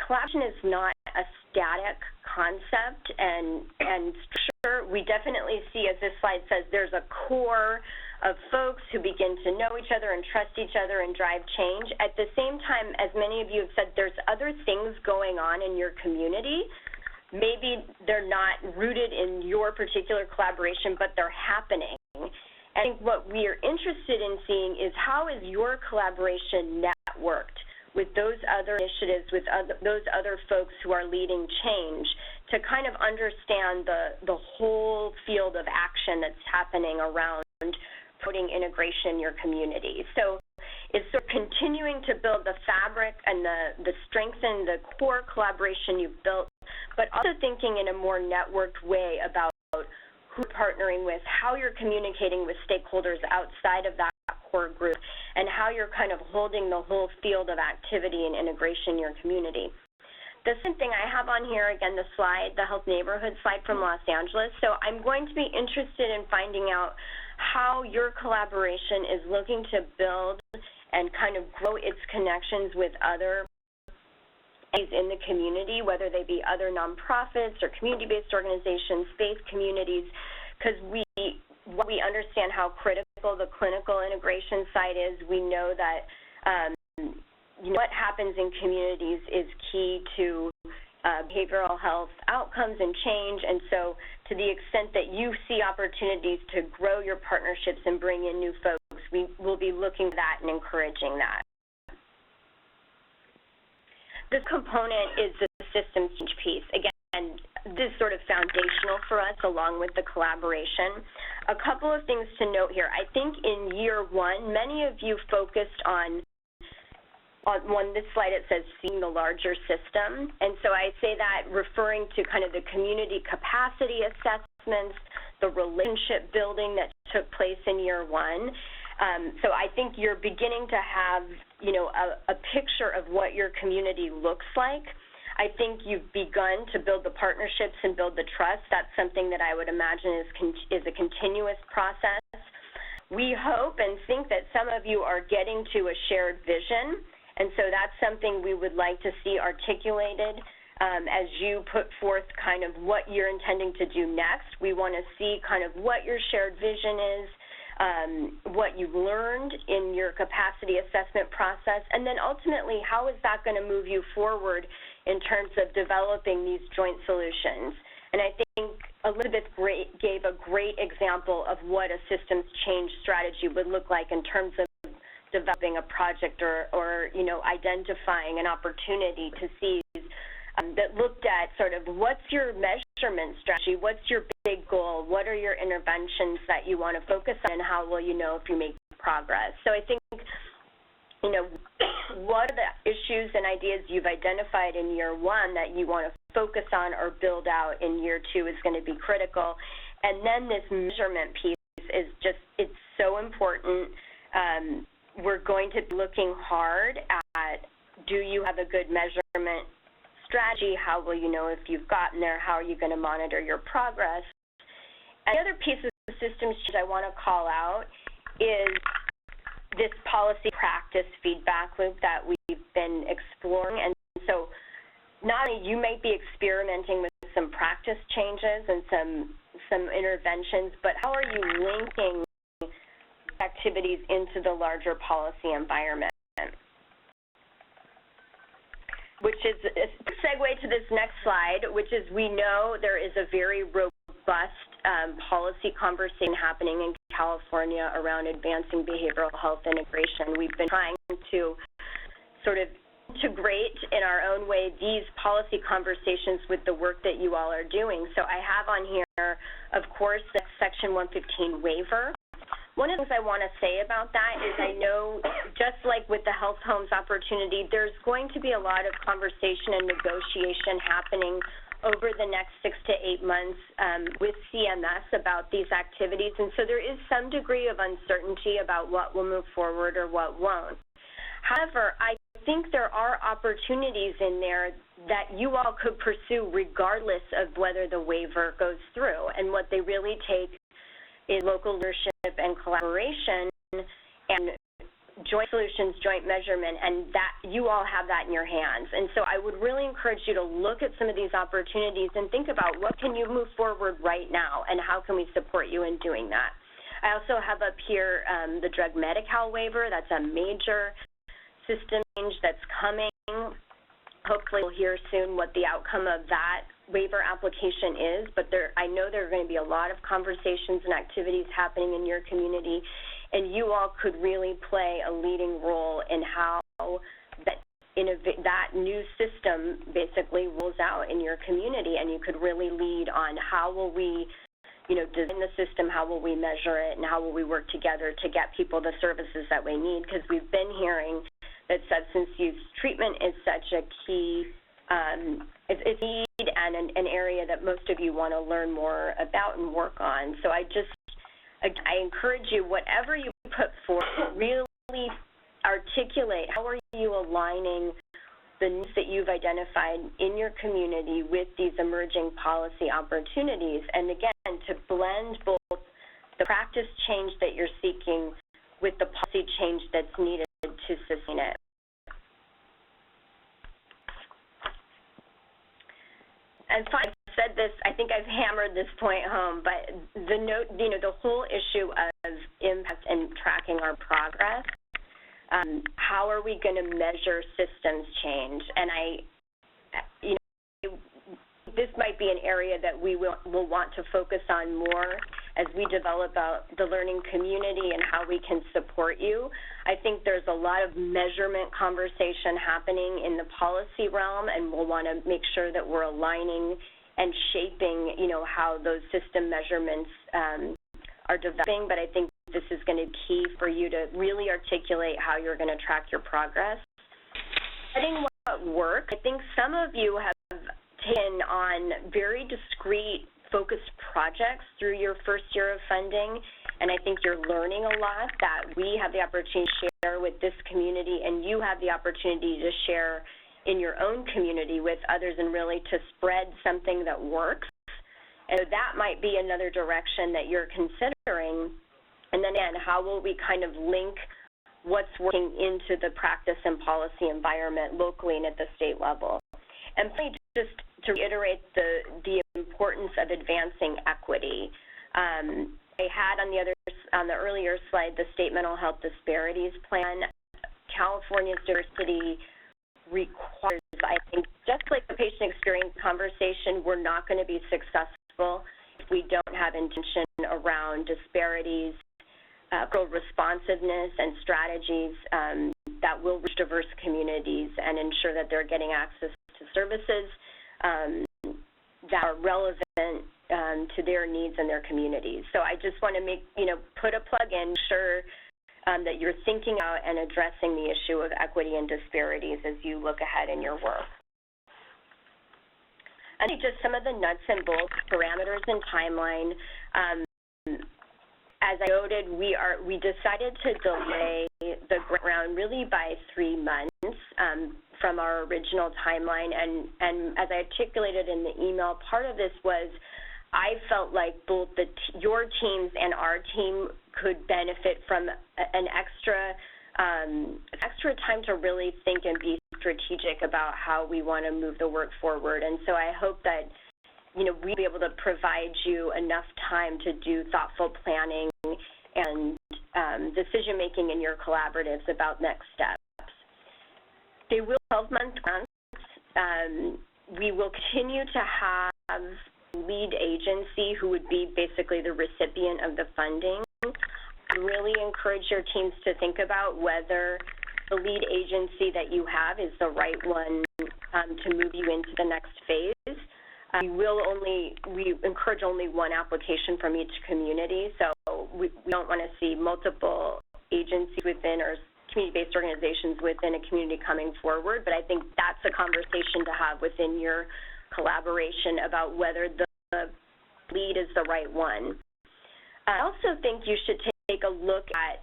collaboration is not a static concept and structure. We definitely see, as this slide says, there's a core of folks who begin to know each other and trust each other and drive change. At the same time, as many of you have said, there's other things going on in your community. Maybe they're not rooted in your particular collaboration, but they're happening. I think what we are interested in seeing is how is your collaboration networked with those other initiatives, with those other folks who are leading change, to kind of understand the whole field of action that's happening around promoting integration in your community. So it's sort of continuing to build the fabric and the strengthen the core collaboration you've built, but also thinking in a more networked way about who you're partnering with, how you're communicating with stakeholders outside of that core group, and how you're kind of holding the whole field of activity and integration in your community. The same thing I have on here, again, the slide, the health neighborhood slide from Los Angeles. So I'm going to be interested in finding out how your collaboration is looking to build and kind of grow its connections with other entities in the community, whether they be other nonprofits or community-based organizations, faith communities, because we understand how critical the clinical integration side is. We know that what happens in communities is key to behavioral health outcomes and change, and so to the extent that you see opportunities to grow your partnerships and bring in new folks, we will be looking at that and encouraging that. This component is the systems change piece. Again, this is sort of foundational for us along with the collaboration. A couple of things to note here. I think in year one, many of you focused on this slide, it says seeing the larger system. And so I say that referring to kind of the community capacity assessments, the relationship building that took place in year one. So I think you're beginning to have, a picture of what your community looks like. I think you've begun to build the partnerships and build the trust. That's something that I would imagine is a continuous process. We hope and think that some of you are getting to a shared vision, and so that's something we would like to see articulated as you put forth kind of what you're intending to do next. We want to see kind of what your shared vision is, what you've learned in your capacity assessment process, and then ultimately how is that going to move you forward in terms of developing these joint solutions. And I think Elizabeth gave a great example of what a systems change strategy would look like in terms of developing a project or identifying an opportunity to seize that looked at sort of what's your measurement strategy, what's your big goal, what are your interventions that you want to focus on, and how will you know if you make progress. So I think, what are the issues and ideas you've identified in year one that you want to focus on or build out in year two is going to be critical. And then this measurement piece is it's so important. We're going to be looking hard at do you have a good measurement strategy? How will you know if you've gotten there? How are you going to monitor your progress? And the other piece of the systems change I want to call out is this policy practice feedback loop that we've been exploring. And so not only you might be experimenting with some practice changes and some interventions, but how are you linking activities into the larger policy environment? Which is a segue to this next slide, which is we know there is a very robust policy conversation happening in California around advancing behavioral health integration. We've been trying to sort of integrate in our own way these policy conversations with the work that you all are doing. So I have on here, of course, the Section 115 waiver. One of the things I want to say about that is I know, just like with the health homes opportunity, there's going to be a lot of conversation and negotiation happening over the next 6 to 8 months with CMS about these activities. And so there is some degree of uncertainty about what will move forward or what won't. However, I think there are opportunities in there that you all could pursue regardless of whether the waiver goes through. And what they really take is local leadership and collaboration and joint solutions, joint measurement, and that you all have that in your hands. And so I would really encourage you to look at some of these opportunities and think about what can you move forward right now and how can we support you in doing that. I also have up here the drug Medi-Cal waiver. That's a major system change that's coming. Hopefully we'll hear soon what the outcome of that waiver application is, but I know there are going to be a lot of conversations and activities happening in your community, and you all could really play a leading role in how that new system basically rolls out in your community, and you could really lead on how will we design the system, how will we measure it, and how will we work together to get people the services that we need, because we've been hearing that substance use treatment is such a key it's a need and an area that most of you want to learn more about and work on. So I encourage you, whatever you put forth, really articulate how are you aligning the needs that you've identified in your community with these emerging policy opportunities. And again, to blend both the practice change that you're seeking with the policy change that's needed to sustain it. And finally, I've said this, I think I've hammered this point home, but the whole issue of impact and tracking our progress, how are we going to measure systems change? And this might be an area that we will want to focus on more as we develop the learning community and how we can support you. I think there's a lot of measurement conversation happening in the policy realm, and we'll want to make sure that we're aligning and shaping, how those system measurements are developing. But I think this is going to be key for you to really articulate how you're going to track your progress. Setting what works, I think some of you have taken on very discrete, focused projects through your first year of funding, and I think you're learning a lot that we have the opportunity to share with this community, and you have the opportunity to share in your own community with others and really to spread something that works. And that might be another direction that you're considering. And then again, how will we kind of link what's working into the practice and policy environment locally and at the state level? And finally, just to reiterate the importance of advancing equity. I had on the earlier slide the state mental health disparities plan. California's diversity requires, I think, just like the patient experience conversation, we're not going to be successful if we don't have intention around disparities, responsiveness, and strategies that will reach diverse communities and ensure that they're getting access to services that are relevant to their needs and their communities. So I just want to put a plug in, sure that you're thinking out and addressing the issue of equity and disparities as you look ahead in your work. I think just some of the nuts and bolts, parameters, and timeline. as I noted, we decided to delay the grant round really by 3 months from our original timeline. And as I articulated in the email, part of this was I felt like both your teams and our team could benefit from an extra time to really think and be strategic about how we want to move the work forward. And so I hope that we'll be able to provide you enough time to do thoughtful planning and decision-making in your collaboratives about next steps. They will 12-month grants. We will continue to have lead agency who would be basically the recipient of the funding. I really encourage your teams to think about whether the lead agency that you have is the right one to move you into the next phase. We encourage only one application from each community, so we don't want to see multiple agencies within or community-based organizations within a community coming forward, but I think that's a conversation to have within your collaboration about whether the lead is the right one. I also think you should take a look at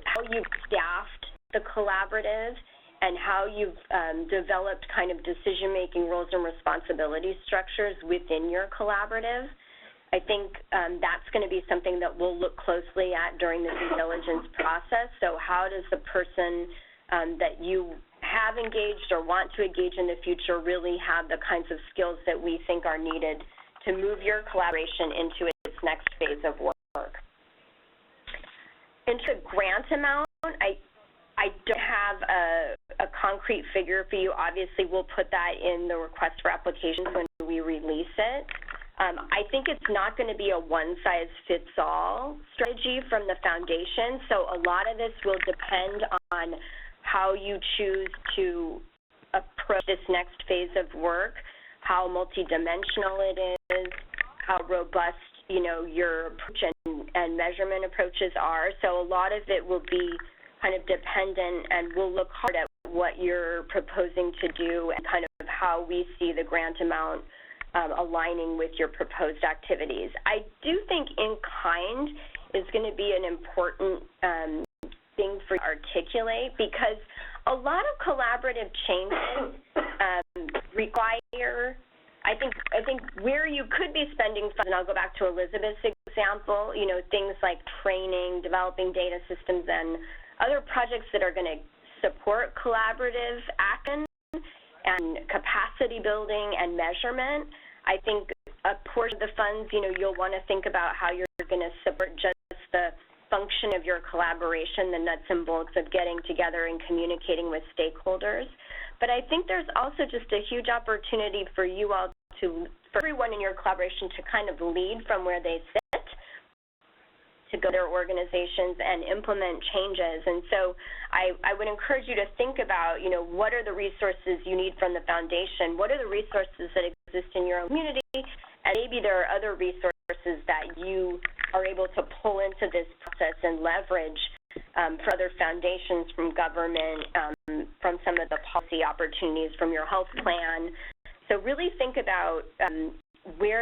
how you've staffed the collaborative and how you've developed kind of decision-making roles and responsibility structures within your collaborative. I think that's going to be something that we'll look closely at during the due diligence process. So how does the person that you have engaged or want to engage in the future really have the kinds of skills that we think are needed to move your collaboration into its next phase of work? Into grant amount, I don't have a concrete figure for you. Obviously, we'll put that in the request for applications when we release it. I think it's not going to be a one-size-fits-all strategy from the foundation, so a lot of this will depend on how you choose to approach this next phase of work, how multidimensional it is, how robust your approach and measurement approaches are. So a lot of it will be kind of dependent, and we'll look hard at what you're proposing to do and kind of how we see the grant amount aligning with your proposed activities. I do think in-kind is going to be an important thing for you to articulate, because a lot of collaborative changes require, I think where you could be spending funds, and I'll go back to Elizabeth's example, things like training, developing data systems, and other projects that are going to support collaborative action and capacity building and measurement. I think a portion of the funds, you'll want to think about how you're going to support just the function of your collaboration, the nuts and bolts of getting together and communicating with stakeholders. But I think there's also just a huge opportunity for you all for everyone in your collaboration to kind of lead from where they sit, to go to their organizations and implement changes. And so I would encourage you to think about, what are the resources you need from the foundation? What are the resources that exist in your own community? And maybe there are other resources that you are able to pull into this process and leverage for other foundations, from government, from some of the policy opportunities from your health plan. So really think about where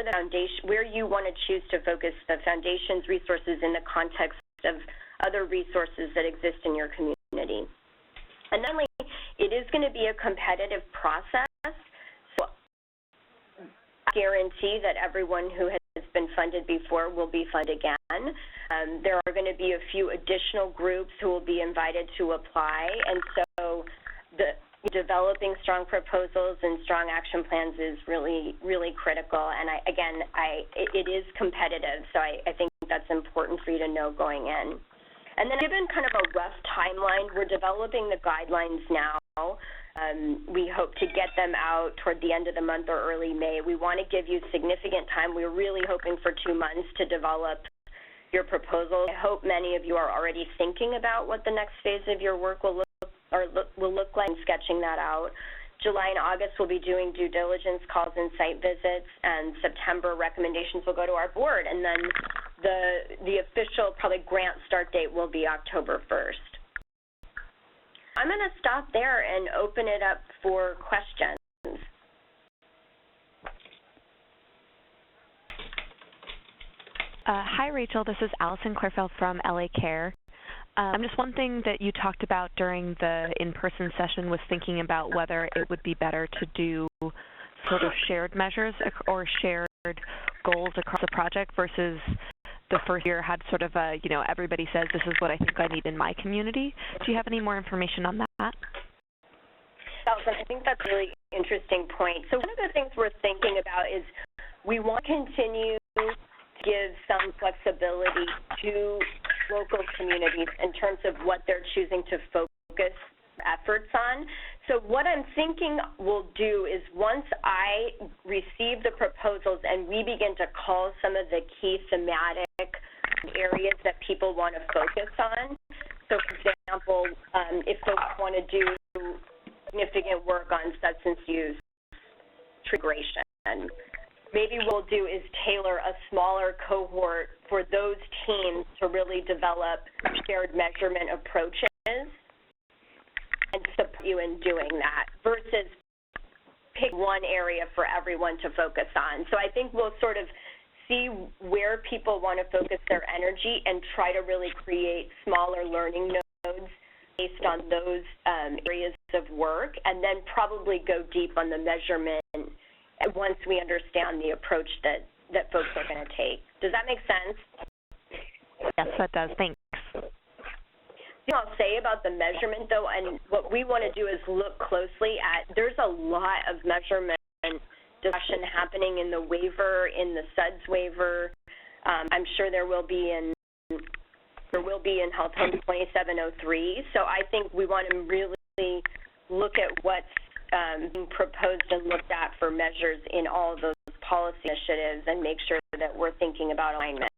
you want to choose to focus the foundation's resources in the context of other resources that exist in your community. And then it is going to be a competitive process, so I guarantee that everyone who has been funded before will be funded again. There are going to be a few additional groups who will be invited to apply, and so developing strong proposals and strong action plans is really, really critical. And it is competitive, so I think that's important for you to know going in. And then given kind of a rough timeline, we're developing the guidelines now. We hope to get them out toward the end of the month or early May. We want to give you significant time. We're really hoping for 2 months to develop your proposal. I hope many of you are already thinking about what the next phase of your work will look like, and sketching that out. July and August we'll be doing due diligence calls and site visits, and September recommendations will go to our board, and then the official probably grant start date will be October 1st. I'm going to stop there and open it up for questions.
Hi, Rachel. This is Allison Clarfeld from LA Care. Just one thing that you talked about during the in-person session was thinking about whether it would be better to do sort of shared measures or shared goals across the project versus the first year had sort of a, everybody says this is what I think I need in my community. Do you have any more information on that?
Allison, I think that's a really interesting point. So one of the things we're thinking about is we want to continue to give some flexibility to local communities in terms of what they're choosing to focus efforts on. So what I'm thinking we'll do is once I receive the proposals and we begin to call some of the key thematic areas that people want to focus on. So for example, if folks want to do significant work on substance use integration, maybe what we'll do is tailor a smaller cohort for those teams to really develop shared measurement approaches and support you in doing that versus pick one area for everyone to focus on. So I think we'll sort of see where people want to focus their energy and try to really create smaller learning nodes based on those areas of work, and then probably go deep on the measurement once we understand the approach that folks are going to take. Does that make sense?
Yes, that does. Thanks.
I'll say about the measurement, though, and what we want to do is look closely at, there's a lot of measurement discussion happening in the waiver, in the SUDS waiver. I'm sure there will be in Health Home 2703. So I think we want to really look at what's being proposed and looked at for measures in all of those policy initiatives and make sure that we're thinking about alignment.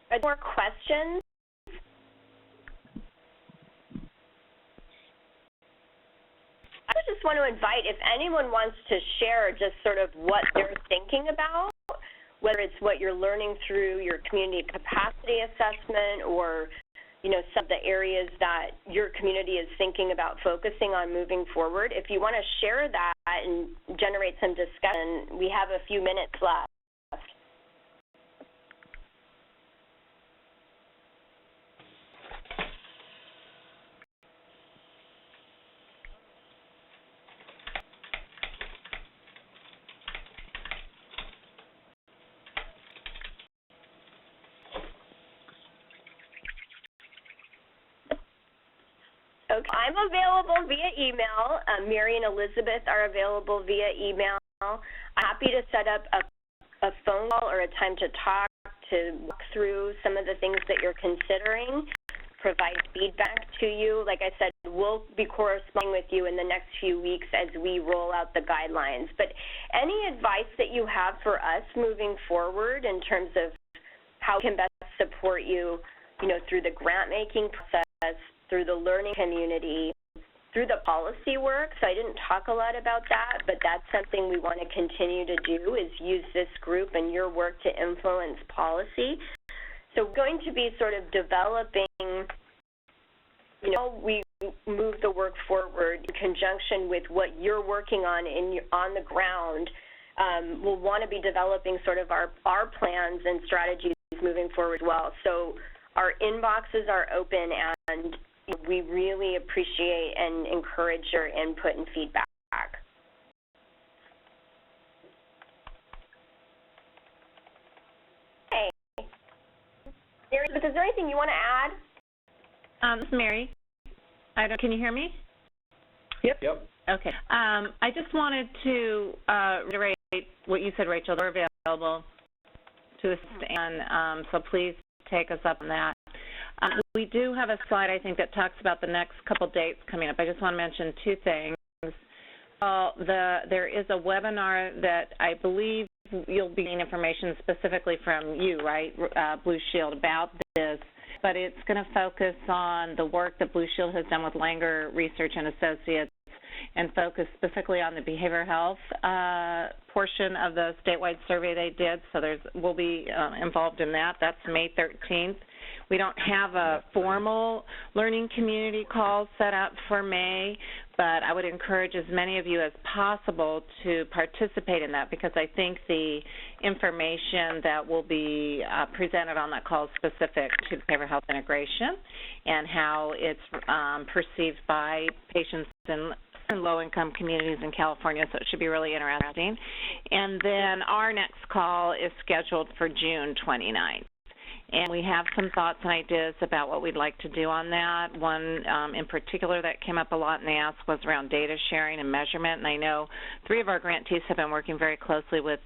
Are there more questions? I just want to invite, if anyone wants to share just sort of what they're thinking about, whether it's what you're learning through your community capacity assessment or, some of the areas that your community is thinking about focusing on moving forward. If you want to share that and generate some discussion, we have a few minutes left. Okay. I'm available via email. Mary and Elizabeth are available via email. I'm happy to set up a phone call or a time to talk to walk through some of the things that you're considering, provide feedback to you. Like I said, we'll be corresponding with you in the next few weeks as we roll out the guidelines. But any advice that you have for us moving forward in terms of how we can best support you, through the grant-making process, through the learning community, through the policy work. So I didn't talk a lot about that, but that's something we want to continue to do, is use this group and your work to influence policy. So we're going to be sort of developing, we move the work forward in conjunction with what you're working on on the ground. We'll want to be developing sort of our plans and strategies moving forward as well. So our inboxes are open, and we really appreciate and encourage your input and feedback. Okay. Mary, is there anything you want to add?
This is Mary. Can you hear me?
Yep.
Okay. I just wanted to reiterate what you said, Rachel. They're available to assist, and so please take us up on that. We do have a slide, I think, that talks about the next couple dates coming up. I just want to mention two things. There is a webinar that I believe you'll be getting information specifically from you, right, Blue Shield, about this, but it's going to focus on the work that Blue Shield has done with Langer Research and Associates and focus specifically on the behavioral health portion portion of the statewide survey they did, so we'll be involved in that. That's May 13th. We don't have a formal learning community call set up for May, but I would encourage as many of you as possible to participate in that, because I think the information that will be presented on that call is specific to behavioral health integration and how it's perceived by patients in low-income communities in California, so it should be really interesting. And then our next call is scheduled for June 29th. And we have some thoughts and ideas about what we'd like to do on that. One in particular that came up a lot in the ask was around data sharing and measurement. And I know 3 of our grantees have been working very closely with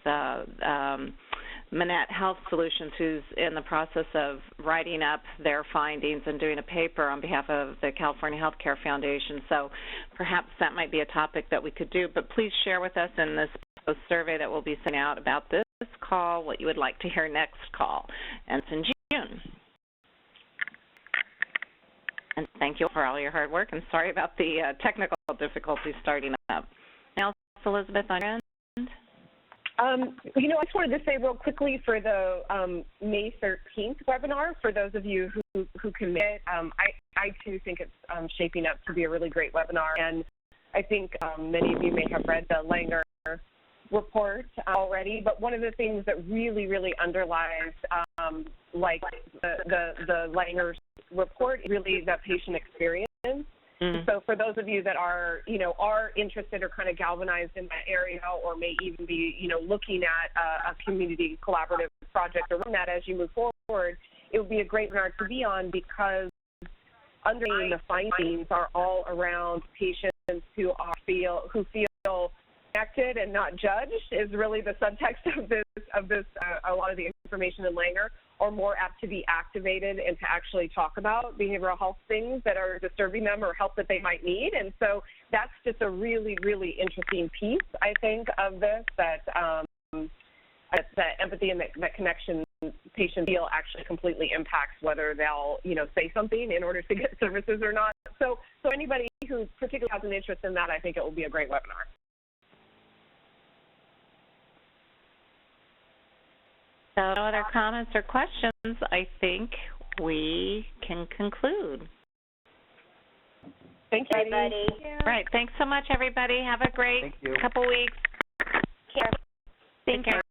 Manette Health Solutions, who's in the process of writing up their findings and doing a paper on behalf of the California Healthcare Foundation. So perhaps that might be a topic that we could do. But please share with us in this survey that we'll be sending out about this call what you would like to hear next call. And it's in June. And thank you for all your hard work. And sorry about the technical difficulties starting up. Now, Elizabeth, on your end?
You know, I just wanted to say real quickly for the May 13th webinar, for those of you who can make it, I too think it's shaping up to be a really great webinar. And I think many of you may have read the Langer report already, but one of the things that really, really underlies like the Langer report is really the patient experience. Mm-hmm. So for those of you that are interested or kind of galvanized in that area, or may even be, looking at a community collaborative project around that as you move forward, it would be a great webinar to be on, because underneath the findings are all around patients who feel connected and not judged is really the subtext of this. A lot of the information in Langer are more apt to be activated and to actually talk about behavioral health things that are disturbing them or help that they might need. And so that's just a really, really interesting piece, I think, of this, that empathy and that connection patients feel actually completely impacts whether they'll, say something in order to get services or not. So anybody who particularly has an interest in that, I think it will be a great webinar.
So no other comments or questions, I think we can conclude.
Thank you, everybody.
All right, thanks so much, everybody. Have a great couple weeks. Take care.